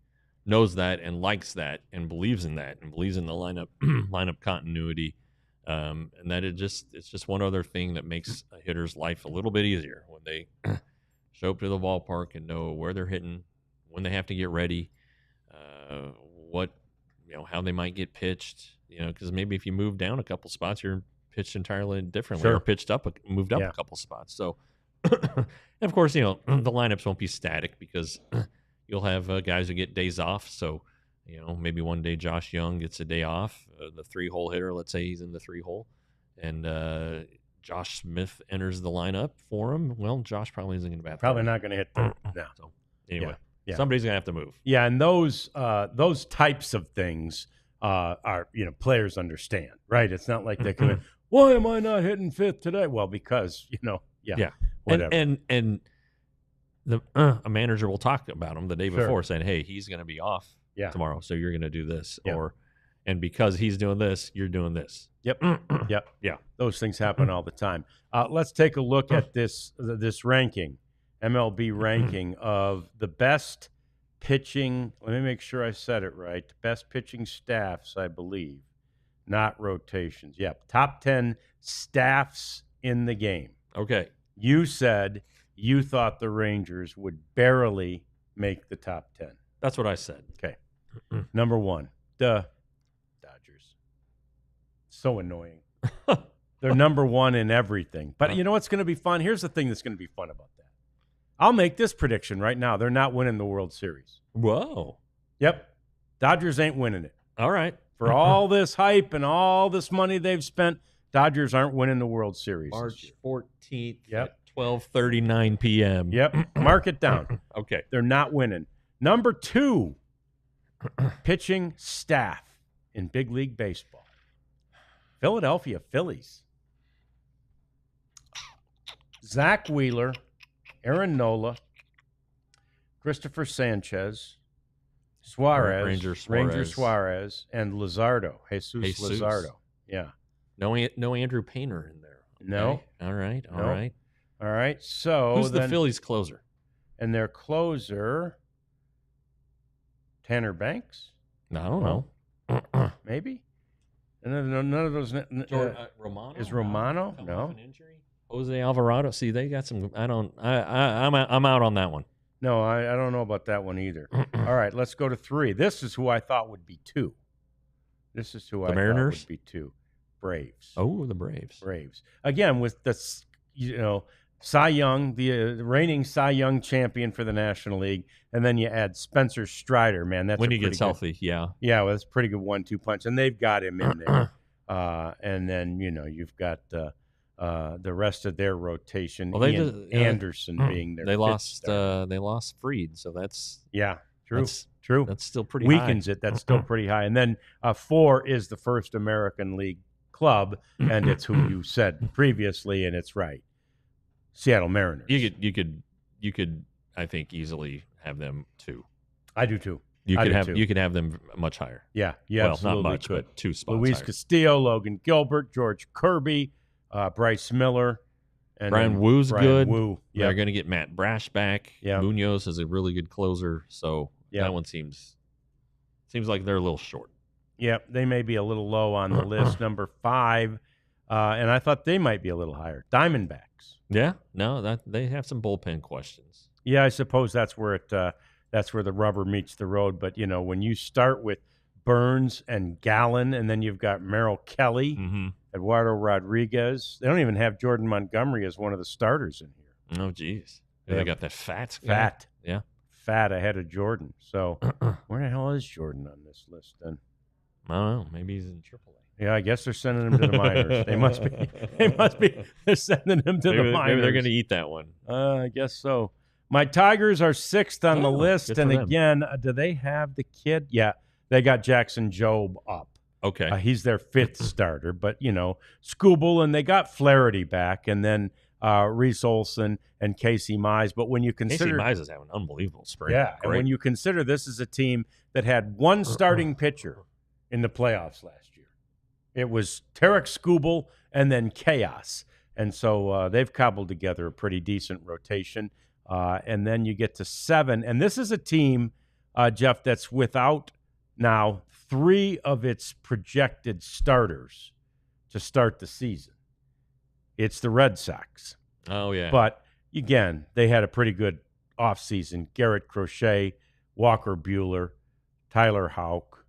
knows that and likes that and believes in that and believes in the lineup continuity, and that it's just one other thing that makes a hitter's life a little bit easier when they show up to the ballpark and know where they're hitting, when they have to get ready, how they might get pitched. Because maybe if you move down a couple spots, you're pitched entirely differently, or moved up a couple spots. So, and of course, the lineups won't be static because you'll have guys who get days off. So, maybe one day Josh Young gets a day off, the 3-hole hitter, let's say he's in the 3-hole, and Josh Smith enters the lineup for him. Well, Josh probably isn't going to bat. Probably not going to hit third. No. So, anyway, somebody's going to have to move. Yeah, and those types of things are players understand, right? It's not like they come in, why am I not hitting 5th today? Well, because whatever. And a manager will talk about him the day before, saying, hey, he's going to be off tomorrow, so you're going to do this, and because he's doing this, you're doing this. Yep. Yeah. Those things happen all the time. Let's take a look at this ranking, MLB ranking of the best pitching. Let me make sure I said it right. Best pitching staffs, I believe, not rotations. Yep. Top 10 staffs in the game. Okay. You said you thought the Rangers would barely make the top 10. That's what I said. Okay. Number 1, the Dodgers. So annoying. They're number 1 in everything. But you know what's going to be fun? Here's the thing that's going to be fun about that. I'll make this prediction right now. They're not winning the World Series. Whoa. Yep. Dodgers ain't winning it. All right. For all this hype and all this money they've spent, Dodgers aren't winning the World Series. March 14th at 12:39 p.m. Yep. Mark it down. Okay. They're not winning. Number 2, pitching staff in big league baseball. Philadelphia Phillies. Zach Wheeler, Aaron Nola, Christopher Sanchez, Suarez, Ranger Suarez, and Luzardo, Jesus Luzardo. Yeah. No Andrew Painter in there. Okay. No. All right. All right. So who's the Phillies closer? And their closer, Tanner Banks? I don't know. Maybe? None of those. Romano? Is Romano? Coming No. off an injury? Jose Alvarado. See, they got some. I'm out on that one. No, I don't know about that one either. All right, let's go to 3. This is who I thought would be 2. This is who I Mariners? thought would be 2. Braves. Oh, the Braves. Braves. Again, with the, Cy Young, the reigning Cy Young champion for the National League, and then you add Spencer Strider, man. That's when a he gets pretty healthy, yeah. Yeah, well, that's a pretty good 1-2 punch, and they've got him in there. And then, you've got the rest of their rotation. Well, Ian Anderson being their They fifth lost. starter. They lost Freed, so that's True. That's still pretty Weakens high. it. That's still pretty high. And then 4 is the first American League club, and it's who you said previously, and it's right. Seattle Mariners. You could I think easily have them 2. I do too. You I could do have too. you could have them much higher. Yeah, Well, absolutely not much, could. but 2 spots. Luis higher. Castillo, Logan Gilbert, George Kirby, Bryce Miller, and Brian then Woo's Brian good. Woo. They're Yep. going to get Matt Brash back. Yep. Munoz is a really good closer, so Yep. that one seems like they're a little short. Yep, they may be a little low on the list. Number 5, and I thought they might be a little higher. Diamondbacks. Yeah, no, that they have some bullpen questions. Yeah, I suppose that's where that's where the rubber meets the road. But when you start with Burns and Gallen, and then you've got Merrill Kelly, Eduardo Rodriguez. They don't even have Jordan Montgomery as one of the starters in here. Oh, geez, Yep. they got that fat. Yeah. Fat ahead of Jordan. So where the hell is Jordan on this list then? I don't know. Maybe he's in AAA. Yeah, I guess they're sending him to the minors. They must be. They're sending him to the minors. Maybe they're going to eat that one. I guess so. My Tigers are 6th on the list, good for and them. again, do they have the kid? Yeah, they got Jackson Jobe up. Okay. He's their 5th starter, but Skubal, and they got Flaherty back, and then Reese Olson and Casey Mize. But when you Casey consider Mize is having an unbelievable spring. yeah, and when you consider this is a team that had one starting pitcher in the playoffs last year, it was Tarek Skubal and then chaos. And so they've cobbled together a pretty decent rotation. And then you get to 7. And this is a team, Jeff, that's without now 3 of its projected starters to start the season. It's the Red Sox. Oh, yeah. But, again, they had a pretty good offseason. Garrett Crochet, Walker Buehler, Tyler Houck.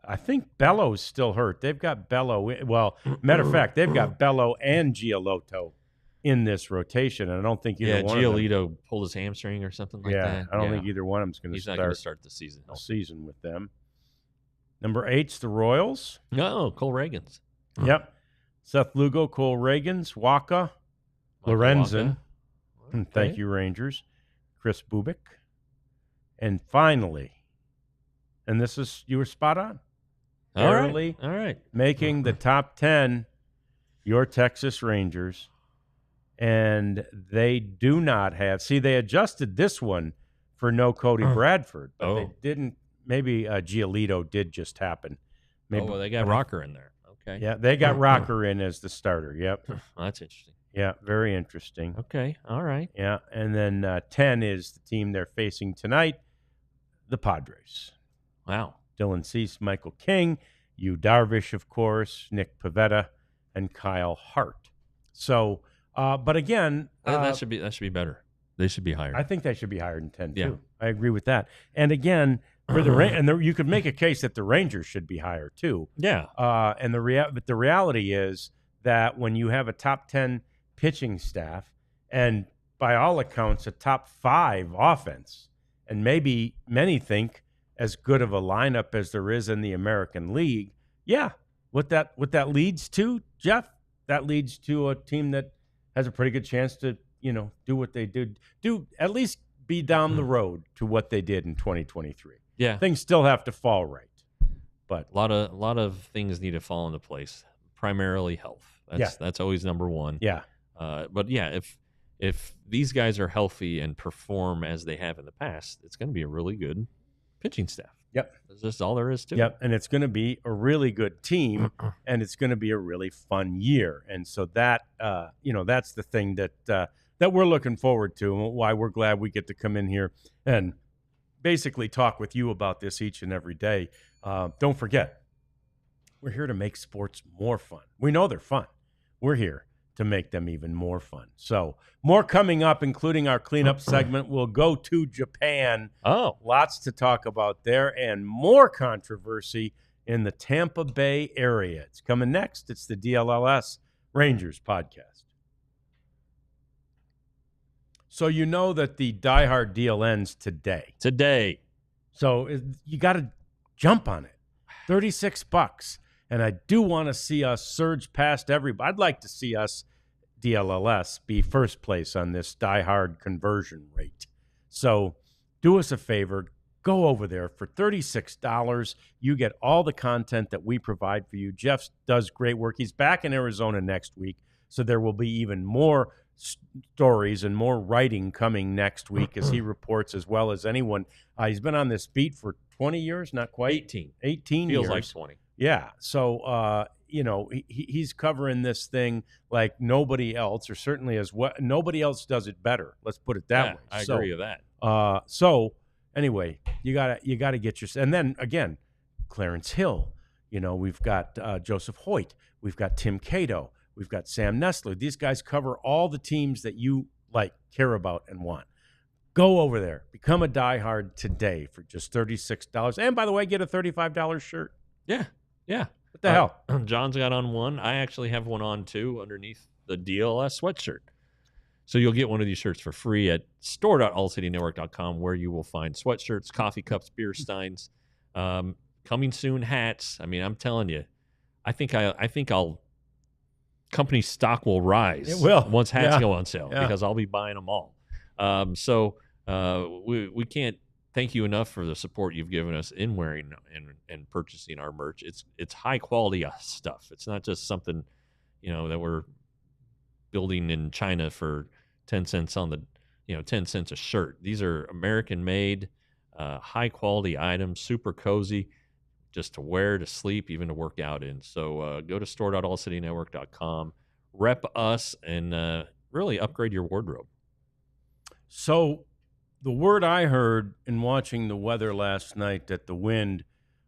I think Bello's still hurt. They've got Bello. Well, matter of fact, they've got Bello and Giolito in this rotation, and I don't think either one of them. Giolito pulled his hamstring or something like that. I don't think either one of them's going to He's not going to start start the season. a season with them. Number 8's the Royals. No, Cole Reagans. Yep. Seth Lugo, Cole Reagans, Waka, Lorenzen. Okay. Thank you, Rangers. Chris Bubik. And finally, and this is, you were spot on. All Barely right. making the top 10, your Texas Rangers. And they do not have, they adjusted this one for no Cody Bradford, but they didn't. Maybe Giolito did just happen. Maybe, they got Rocker in there. Okay. Yeah, they got Rocker in as the starter. Yep. Well, that's interesting. Yeah, very interesting. Okay. All right. Yeah, and then 10 is the team they're facing tonight, the Padres. Wow. Dylan Cease, Michael King, Yu Darvish, of course, Nick Pivetta, and Kyle Hart. So, but again, that should be better. They should be higher. I think they should be higher than 10 Yeah. too. I agree with that. And again, for you could make a case that the Rangers should be higher too. Yeah. But the reality is that when you have a top 10 pitching staff and by all accounts a top 5 offense, and maybe many think as good of a lineup as there is in the American League, yeah, what that leads to, Jeff, that leads to a team that has a pretty good chance to do what they did, at least be down the road to what they did in 2023. Yeah. Things still have to fall right, but A lot of things need to fall into place. Primarily health. That's always number one. yeah, But yeah, if these guys are healthy and perform as they have in the past, it's going to be a really good pitching staff. Yep. That's just all there is to it. Yep, and it's going to be a really good team, and it's going to be a really fun year. And so that, that's the thing that that we're looking forward to, and why we're glad we get to come in here and basically talk with you about this each and every day. Don't forget, we're here to make sports more fun. We know they're fun. We're here to make them even more fun. So more coming up, including our cleanup segment. We'll go to Japan. Oh, Lots to talk about there, and more controversy in the Tampa Bay area. It's coming next. It's the DLLS Rangers podcast. So you know that the diehard deal ends today. So you got to jump on it. $36. And I do want to see us surge past everybody. I'd like to see us, DLLS, be first place on this diehard conversion rate. So do us a favor. Go over there. For $36, you get all the content that we provide for you. Jeff does great work. He's back in Arizona next week, so there will be even more stories and more writing coming next week as he reports as well as anyone. He's been on this beat for 20 years, not quite. 18 feels years. like 20. Yeah. So, he's covering this thing like nobody else, or certainly as what nobody else does it better. Let's put it that way. I agree with that. So anyway, you gotta get your, and then again, Clarence Hill, we've got Joseph Hoyt, we've got Tim Cato, we've got Sam Nestler. These guys cover all the teams that you care about and want. Go over there, become a diehard today for just $36. And by the way, get a $35 shirt. Yeah. What the hell? John's got on one. I actually have one on too underneath the DLS sweatshirt. So you'll get one of these shirts for free at store.allcitynetwork.com, where you will find sweatshirts, coffee cups, beer steins, coming soon hats. I mean, I'm telling you, I think I'll company stock will rise. It will once hats go on sale, Yeah. because I'll be buying them all. So we can't thank you enough for the support you've given us in wearing and purchasing our merch. It's high quality stuff. It's not just something, that we're building in China for 10 cents on the, 10 cents a shirt. These are American made, high quality items, super cozy, just to wear, to sleep, even to work out in. So go to store.allcitynetwork.com, rep us, and really upgrade your wardrobe. So the word I heard in watching the weather last night, that the wind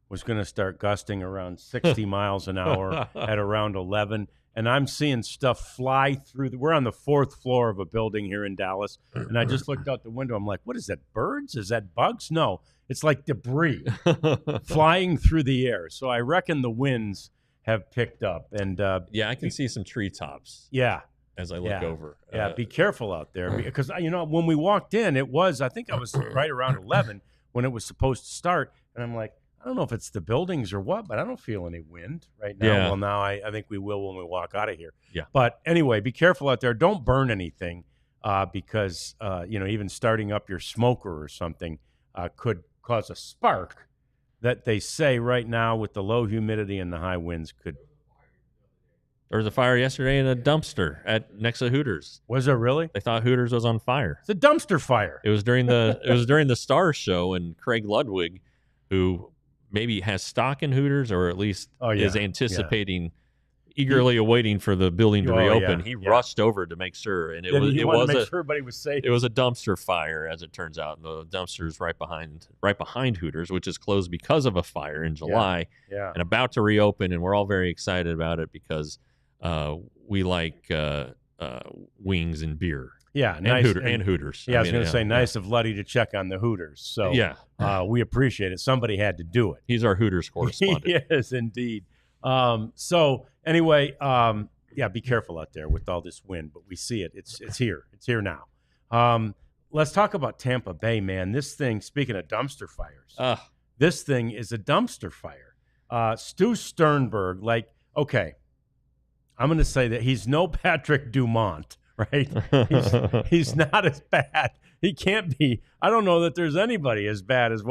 was going to start gusting around 60 miles an hour at around 11. And I'm seeing stuff fly through. We're on the 4th floor of a building here in Dallas. And I just looked out the window. I'm like, what is that, birds? Is that bugs? No, it's like debris flying through the air. So I reckon the winds have picked up. And I can see some treetops. Yeah. As I look over. Yeah, be careful out there, because when we walked in, I think I was right around 11 when it was supposed to start, and I'm like, I don't know if it's the buildings or what, but I don't feel any wind right now. Yeah. Well, now I think we will when we walk out of here. Yeah. But anyway, be careful out there. Don't burn anything, because even starting up your smoker or something could cause a spark that they say right now with the low humidity and the high winds could. There was a fire yesterday in a dumpster next to Hooters. Was there really? They thought Hooters was on fire. It's a dumpster fire. It was during the Stars show, and Craig Ludwig, who maybe has stock in Hooters, or at least is anticipating, eagerly awaiting for the building to reopen. He rushed over to make sure, and he wanted to make sure everybody was safe. It was a dumpster fire, as it turns out. And the dumpster is right behind Hooters, which is closed because of a fire in July, and about to reopen. And we're all very excited about it because we like wings and beer. Yeah, and nice. Hooters. Yeah, I was going to say, nice of Luddy to check on the Hooters. So we appreciate it. Somebody had to do it. He's our Hooters correspondent. Yes, indeed. So anyway, be careful out there with all this wind, but we see it. It's here. It's here now. Let's talk about Tampa Bay, man. This thing, speaking of dumpster fires, this thing is a dumpster fire. Stu Sternberg, okay, I'm going to say that he's no Patrick Dumont, right? He's not as bad. He can't be. I don't know that there's anybody as bad as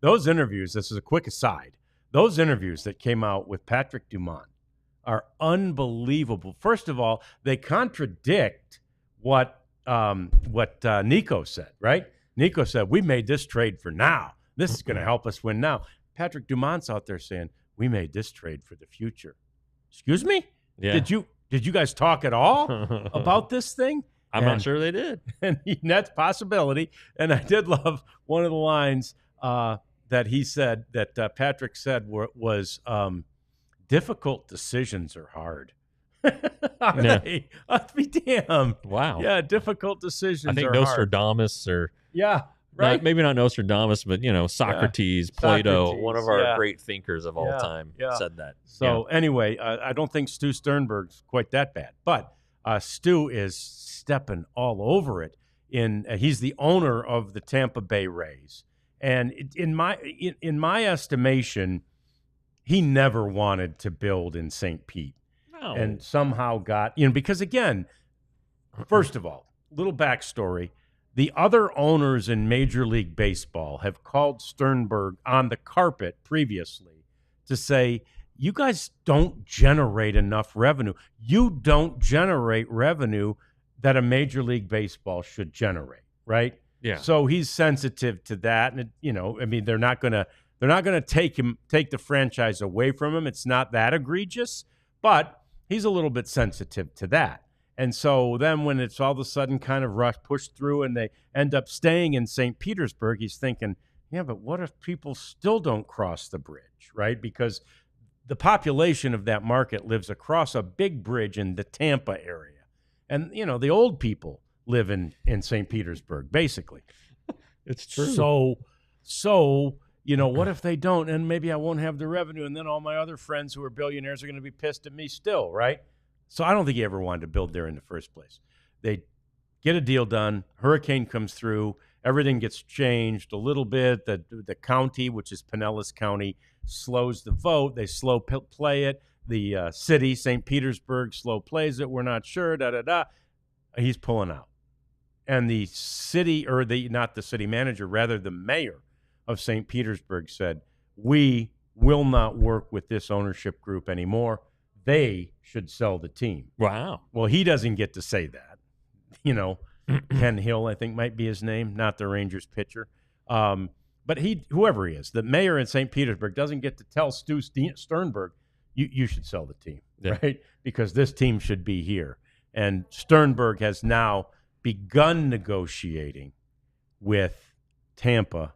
those interviews. This is a quick aside. Those interviews that came out with Patrick Dumont are unbelievable. First of all, they contradict what Nico said, right? Nico said, we made this trade for now. This is going to help us win now. Patrick Dumont's out there saying, we made this trade for the future. Excuse me? Yeah. Did you guys talk at all about this thing? I'm not sure they did. And that's a possibility. And I did love one of the lines that he said, that Patrick said, was difficult decisions are hard. Are they? I'll be damned. Wow. Yeah, difficult decisions I think are Nostradamus hard. Right? maybe not Nostradamus, but, Socrates, Plato, one of our great thinkers of all time, said that. So anyway, I don't think Stu Sternberg's quite that bad. But Stu is stepping all over it. He's the owner of the Tampa Bay Rays. And in my estimation, he never wanted to build in St. Pete. No. And somehow got, because again, first of all, little backstory. The other owners in Major League Baseball have called Sternberg on the carpet previously to say, you guys don't generate enough revenue. You don't generate revenue that a Major League Baseball should generate, right? Yeah. So he's sensitive to that, and they're not gonna take the franchise away from him. It's not that egregious, but he's a little bit sensitive to that. And so then when it's all of a sudden kind of pushed through and they end up staying in St. Petersburg, he's thinking, yeah, but what if people still don't cross the bridge, right? Because the population of that market lives across a big bridge in the Tampa area. And, the old people live in St. Petersburg, basically. It's true. So, what if they don't? And maybe I won't have the revenue. And then all my other friends who are billionaires are going to be pissed at me still, right? So I don't think he ever wanted to build there in the first place. They get a deal done. Hurricane comes through. Everything gets changed a little bit. The county, which is Pinellas County, slows the vote. They slow play it. The city, St. Petersburg, slow plays it. We're not sure. He's pulling out. And the city, or not the city manager, rather the mayor of St. Petersburg said, we will not work with this ownership group anymore. They should sell the team. Wow. Well, he doesn't get to say that. Ken Hill, I think, might be his name, not the Rangers pitcher. But whoever he is, the mayor in St. Petersburg doesn't get to tell Stu Sternberg, you should sell the team, right? Because this team should be here. And Sternberg has now begun negotiating with Tampa,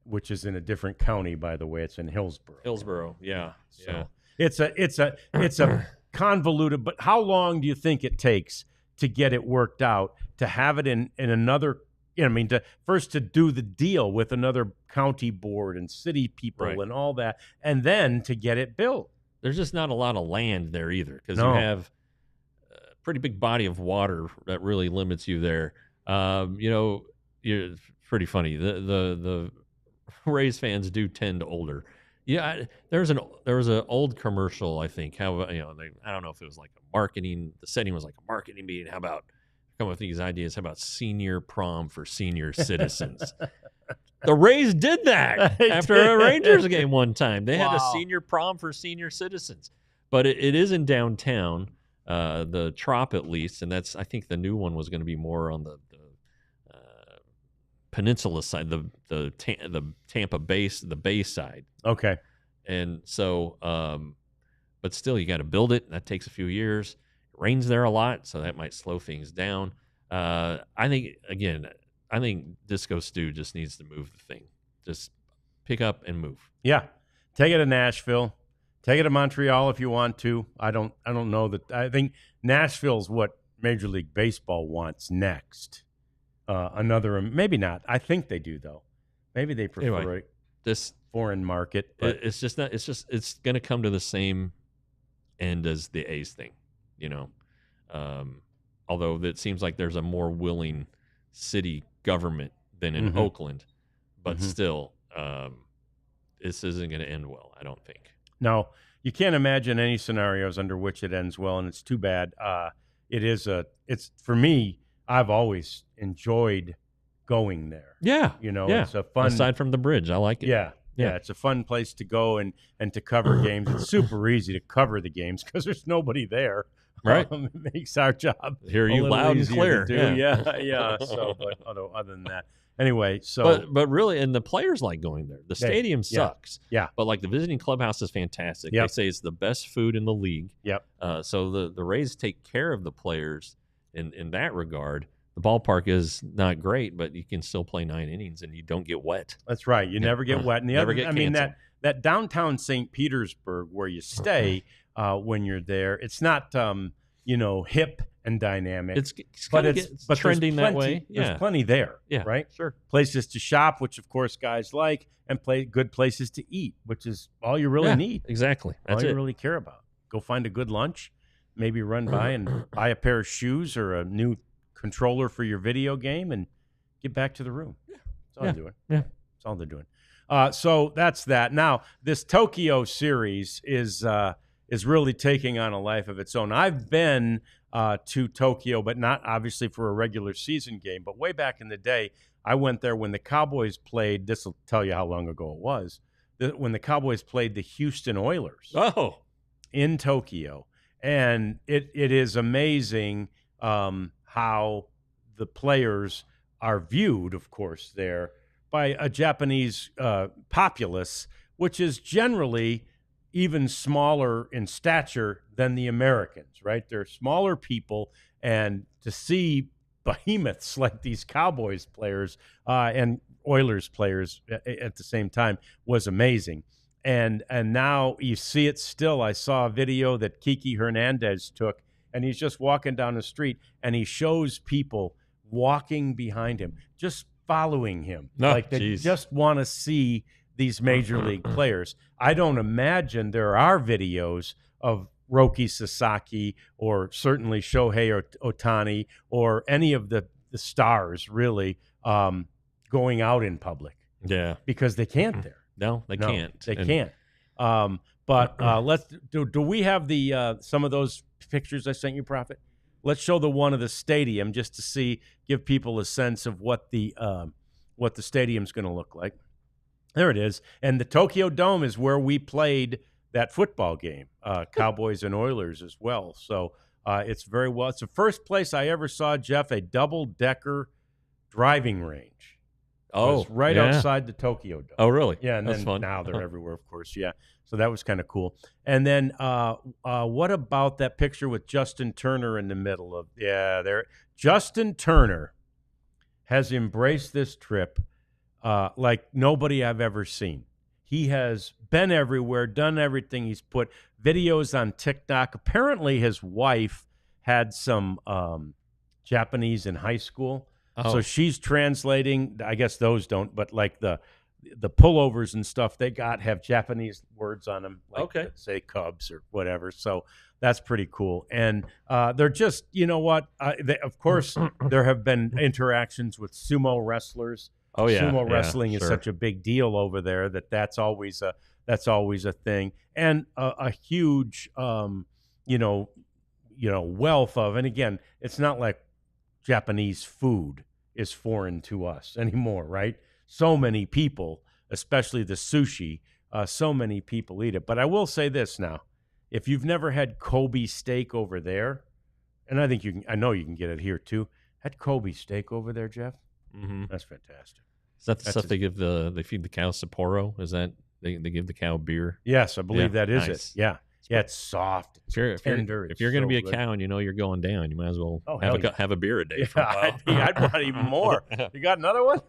which is in a different county, by the way. It's in Hillsborough. Hillsborough, yeah. So it's a convoluted, but how long do you think it takes to get it worked out, to have it in another, first to do the deal with another county board and city people and all that, and then to get it built? There's just not a lot of land there either, because you have a pretty big body of water that really limits you there. You're pretty funny. The Rays fans do tend older. Yeah, there was an old commercial, I think. I don't know if it was like the setting was like a marketing meeting. How about come up with these ideas? How about senior prom for senior citizens? The Rays did that after a Rangers game one time. They had a senior prom for senior citizens, but it is in downtown, the Trop at least, and I think the new one was going to be more on the peninsula side, the Tampa base, the Bay side. Okay. And so, but still, you got to build it. And that takes a few years. It rains there a lot, so that might slow things down. I think Disco Stu just needs to move the thing. Just pick up and move. Yeah. Take it to Nashville. Take it to Montreal if you want to. I don't know that. I think Nashville's what Major League Baseball wants next. Maybe not. I think they do though. Maybe they prefer this foreign market. But it's just not. It's going to come to the same end as the A's thing, Although it seems like there's a more willing city government than in Oakland, but still, this isn't going to end well. I don't think. No, you can't imagine any scenarios under which it ends well, and it's too bad. It's for me. I've always enjoyed going there. Yeah. It's a fun. Aside from the bridge, I like it. Yeah. It's a fun place to go and to cover games. It's super easy to cover the games because there's nobody there. Right. It makes our job hear you loud and clear. Yeah. So, but other than that, anyway. So, but really, and the players like going there. The stadium sucks. Yeah. But like the visiting clubhouse is fantastic. Yep. They say it's the best food in the league. Yep. So the Rays take care of the players in that regard. the ballpark is not great, but you can still play 9 innings and you don't get wet. That's right. You never get wet. And the Never other, get I mean, canceled. that downtown St. Petersburg where you stay when you're there, it's not hip and dynamic. It's but kinda it's but trending there's that plenty, way. There's Yeah. plenty there. Yeah, right. sure. Places to shop, which of course guys like, and good places to eat, which is all you really need. Exactly. That's all it. you really care about. Go find a good lunch, maybe run by and buy a pair of shoes or a new controller for your video game, and get back to the room. That's all they're doing. Yeah. That's all they're doing. So that's that. Now, this Tokyo series is really taking on a life of its own. I've been to Tokyo, but not obviously for a regular season game. But way back in the day, I went there when the Cowboys played. This will tell you how long ago it was. When the Cowboys played the Houston Oilers in Tokyo. And it is amazing how the players are viewed, of course, there by a Japanese populace, which is generally even smaller in stature than the Americans, right? They're smaller people, and to see behemoths like these Cowboys players and Oilers players at the same time was amazing. And now you see it still. I saw a video that Kiki Hernandez took, and he's just walking down the street, and he shows people walking behind him, just following him. Like they just want to see these major league players. I don't imagine there are videos of Roki Sasaki or certainly Shohei Ohtani or any of the stars really going out in public. Yeah. Because they can't there. No, they can't. They can't. But let's do we have the some of those pictures I sent you, Prophet? Let's show the one of the stadium just to give people a sense of what the stadium's going to look like. There it is. And the Tokyo Dome is where we played that football game, Cowboys and Oilers as well. So it's very well. It's the first place I ever saw, Jeff, a double-decker driving range. Oh, right outside the Tokyo Dome. Oh, really? Yeah, and that's then fun. Now they're everywhere, of course. Yeah, so that was kind of cool. And then what about that picture with Justin Turner in the middle of? Yeah, there. Justin Turner has embraced this trip like nobody I've ever seen. He has been everywhere, done everything. He's put videos on TikTok. Apparently, his wife had some Japanese in high school. So she's translating. I guess those don't, but like the pullovers and stuff they got have Japanese words on them, like say Cubs or whatever. So that's pretty cool. And they're just, you know what? Of course, there have been interactions with sumo wrestlers. Oh yeah, sumo wrestling is such a big deal over there that's always a thing, and a huge wealth of. And again, it's not like Japanese food is foreign to us anymore, right? So many people, especially the sushi, so many people eat it. But I will say this now. If you've never had Kobe steak over there, and I know you can get it here too. Had Kobe steak over there, Jeff? Mm-hmm. That's fantastic. Is that the stuff they feed the cow Sapporo? Is that they give the cow beer? Yes, I believe that is nice. it. Yeah. Yeah, it's soft. It's tender. If you're going to be a cow and you know you're going down, you might as well have a beer a day. Yeah, I'd want even more. You got another one?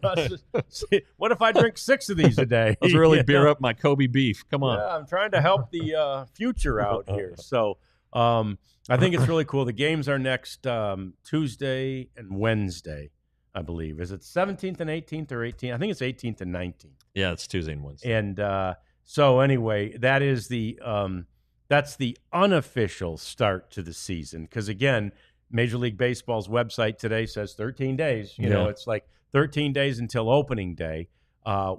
What if I drink 6 of these a day? Let's really beer up my Kobe beef. Come on. Yeah, I'm trying to help the future out here. So I think it's really cool. The games are next Tuesday and Wednesday, I believe. Is it 17th and 18th or 18th? I think it's 18th and 19th. Yeah, it's Tuesday and Wednesday. And so anyway, that is that's the unofficial start to the season. Because, again, Major League Baseball's website today says 13 days. You know, it's like 13 days until opening day,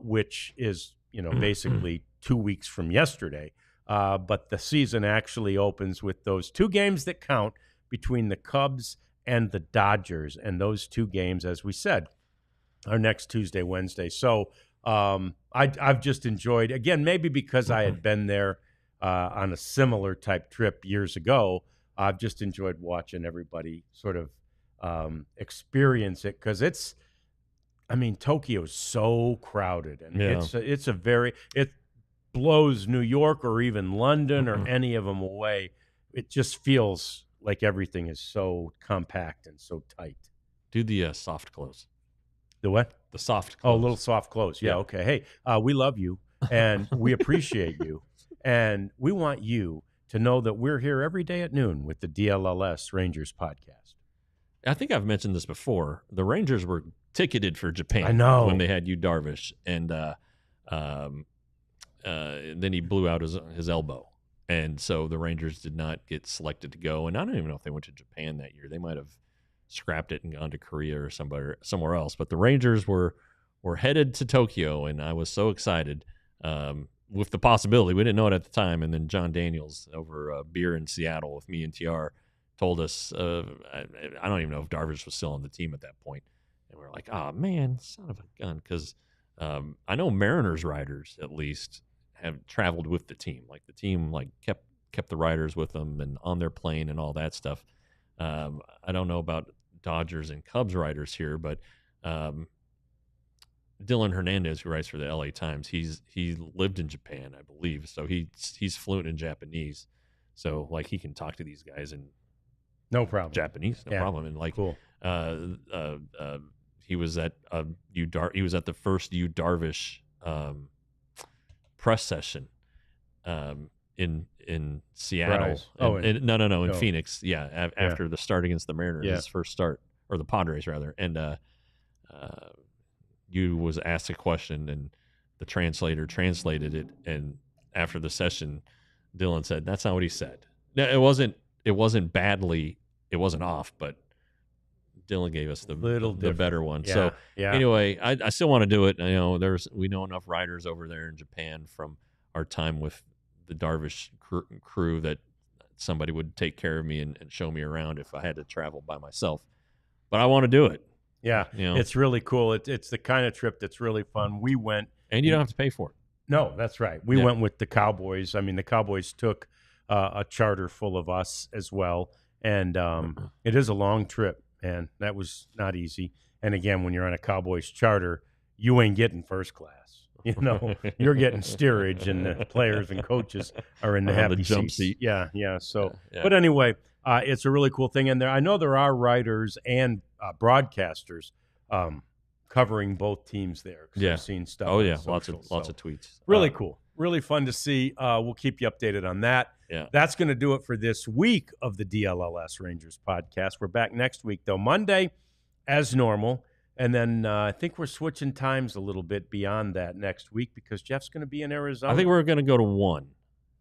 which is, basically 2 weeks from yesterday. But the season actually opens with those 2 games that count between the Cubs and the Dodgers. And those 2 games, as we said, are next Tuesday, Wednesday. So I've just enjoyed, again, maybe because I had been there on a similar type trip years ago, I've just enjoyed watching everybody sort of experience it, because Tokyo's so crowded, and it blows New York or even London or any of them away. It just feels like everything is so compact and so tight. Do the soft close. The what? The soft close. Oh, a little soft close. Yeah, okay. Hey, we love you, and we appreciate you, and we want you to know that we're here every day at noon with the DLLS Rangers podcast. I think I've mentioned this before. The Rangers were ticketed for Japan. I know. When they had Yu Darvish, and then he blew out his elbow. And so the Rangers did not get selected to go. And I don't even know if they went to Japan that year. They might have scrapped it and gone to Korea or somewhere else. But the Rangers were headed to Tokyo, and I was so excited with the possibility. We didn't know it at the time. And then John Daniels over beer in Seattle with me and TR told us, I don't even know if Darvish was still on the team at that point. And we're like, oh, man, son of a gun. Because I know Mariners riders, at least, have traveled with the team. Like the team kept the riders with them and on their plane and all that stuff. I don't know about Dodgers and Cubs riders here, but Dylan Hernandez, who writes for the LA Times, he lived in Japan, I believe. So he's fluent in Japanese. So like he can talk to these guys in no problem. Japanese, no problem. And like cool. He was at the first Yu Darvish press session in Seattle. In Phoenix. Yeah, after the start against the Mariners, his first start, or the Padres rather. And Yu was asked a question, and the translator translated it. And after the session, Dylan said, "That's not what he said." Now, it wasn't badly. It wasn't off, but Dylan gave us the better one. Yeah, so anyway, I still want to do it. We know enough riders over there in Japan from our time with the Darvish crew that somebody would take care of me and show me around if I had to travel by myself. But I want to do it. Yeah, it's really cool. It's the kind of trip that's really fun. We went, and you don't have to pay for it. No, that's right. We went with the Cowboys. I mean, the Cowboys took a charter full of us as well, and it is a long trip. And that was not easy. And again, when you're on a Cowboys charter, you ain't getting first class. You're getting steerage, and the players and coaches are in the happy jump seat. Yeah. So, but anyway, it's a really cool thing. And I know there are writers and broadcasters covering both teams there. Yeah, I've seen stuff. Oh yeah, lots of tweets. Really cool. Really fun to see. We'll keep you updated on that. Yeah. That's going to do it for this week of the DLLS Rangers podcast. We're back next week, though, Monday as normal. And then I think we're switching times a little bit beyond that next week because Jeff's going to be in Arizona. I think we're going to go to 1.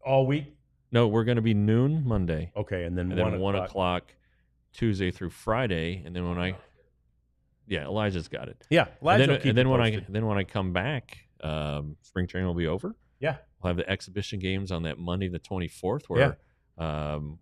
All week? No, we're going to be noon Monday. Okay, and then 1 o'clock Tuesday through Friday. And then Elijah's got it. Yeah, Elijah. And then when I come back, spring training will be over. Yeah. We'll have the exhibition games on that Monday, the 24th, where they'll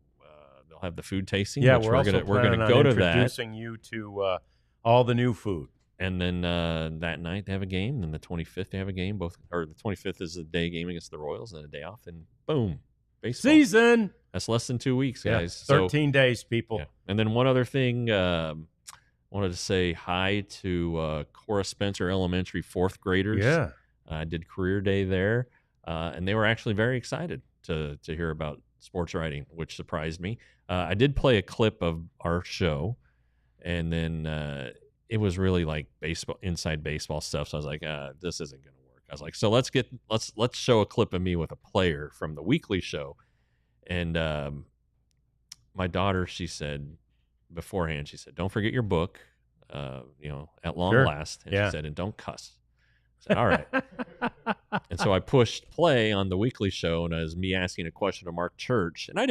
have the food tasting. Yeah, which we're gonna go to that. Introducing you to all the new food. And then that night they have a game. Then the 25th they have a game. The 25th is the day game against the Royals, and then a day off, and boom, baseball season. That's less than 2 weeks, guys. 13 days, people. Yeah. And then one other thing, wanted to say hi to Cora Spencer Elementary 4th graders. Yeah, I did career day there. And they were actually very excited to hear about sports writing, which surprised me. I did play a clip of our show, and then it was really like inside baseball stuff. So I was like, this isn't going to work. I was like, so let's show a clip of me with a player from the weekly show. And my daughter, she said beforehand, don't forget your book, at long last. And she said, and don't cuss. I said, all right. And so I pushed play on the weekly show, and it was me asking a question to Mark Church, and I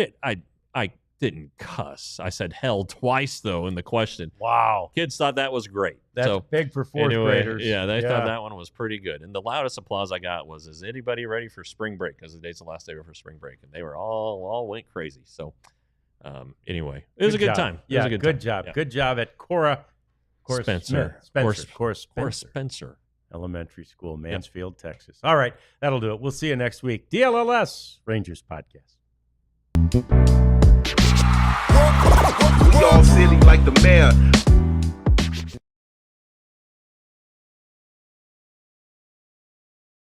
didn't cuss. I said hell twice though in the question. Wow. Kids thought that was great. That's big for 4th graders. Yeah, they thought that one was pretty good. And the loudest applause I got was, "Is anybody ready for spring break?" Because today's the last day for spring break, and they were all went crazy. So anyway, it was a good time. Yeah, good job. Good job at Cora Spencer. Cora Spencer Elementary School, Mansfield, Texas. All right, that'll do it. We'll see you next week. DLLS Rangers Podcast. We all silly like the mayor.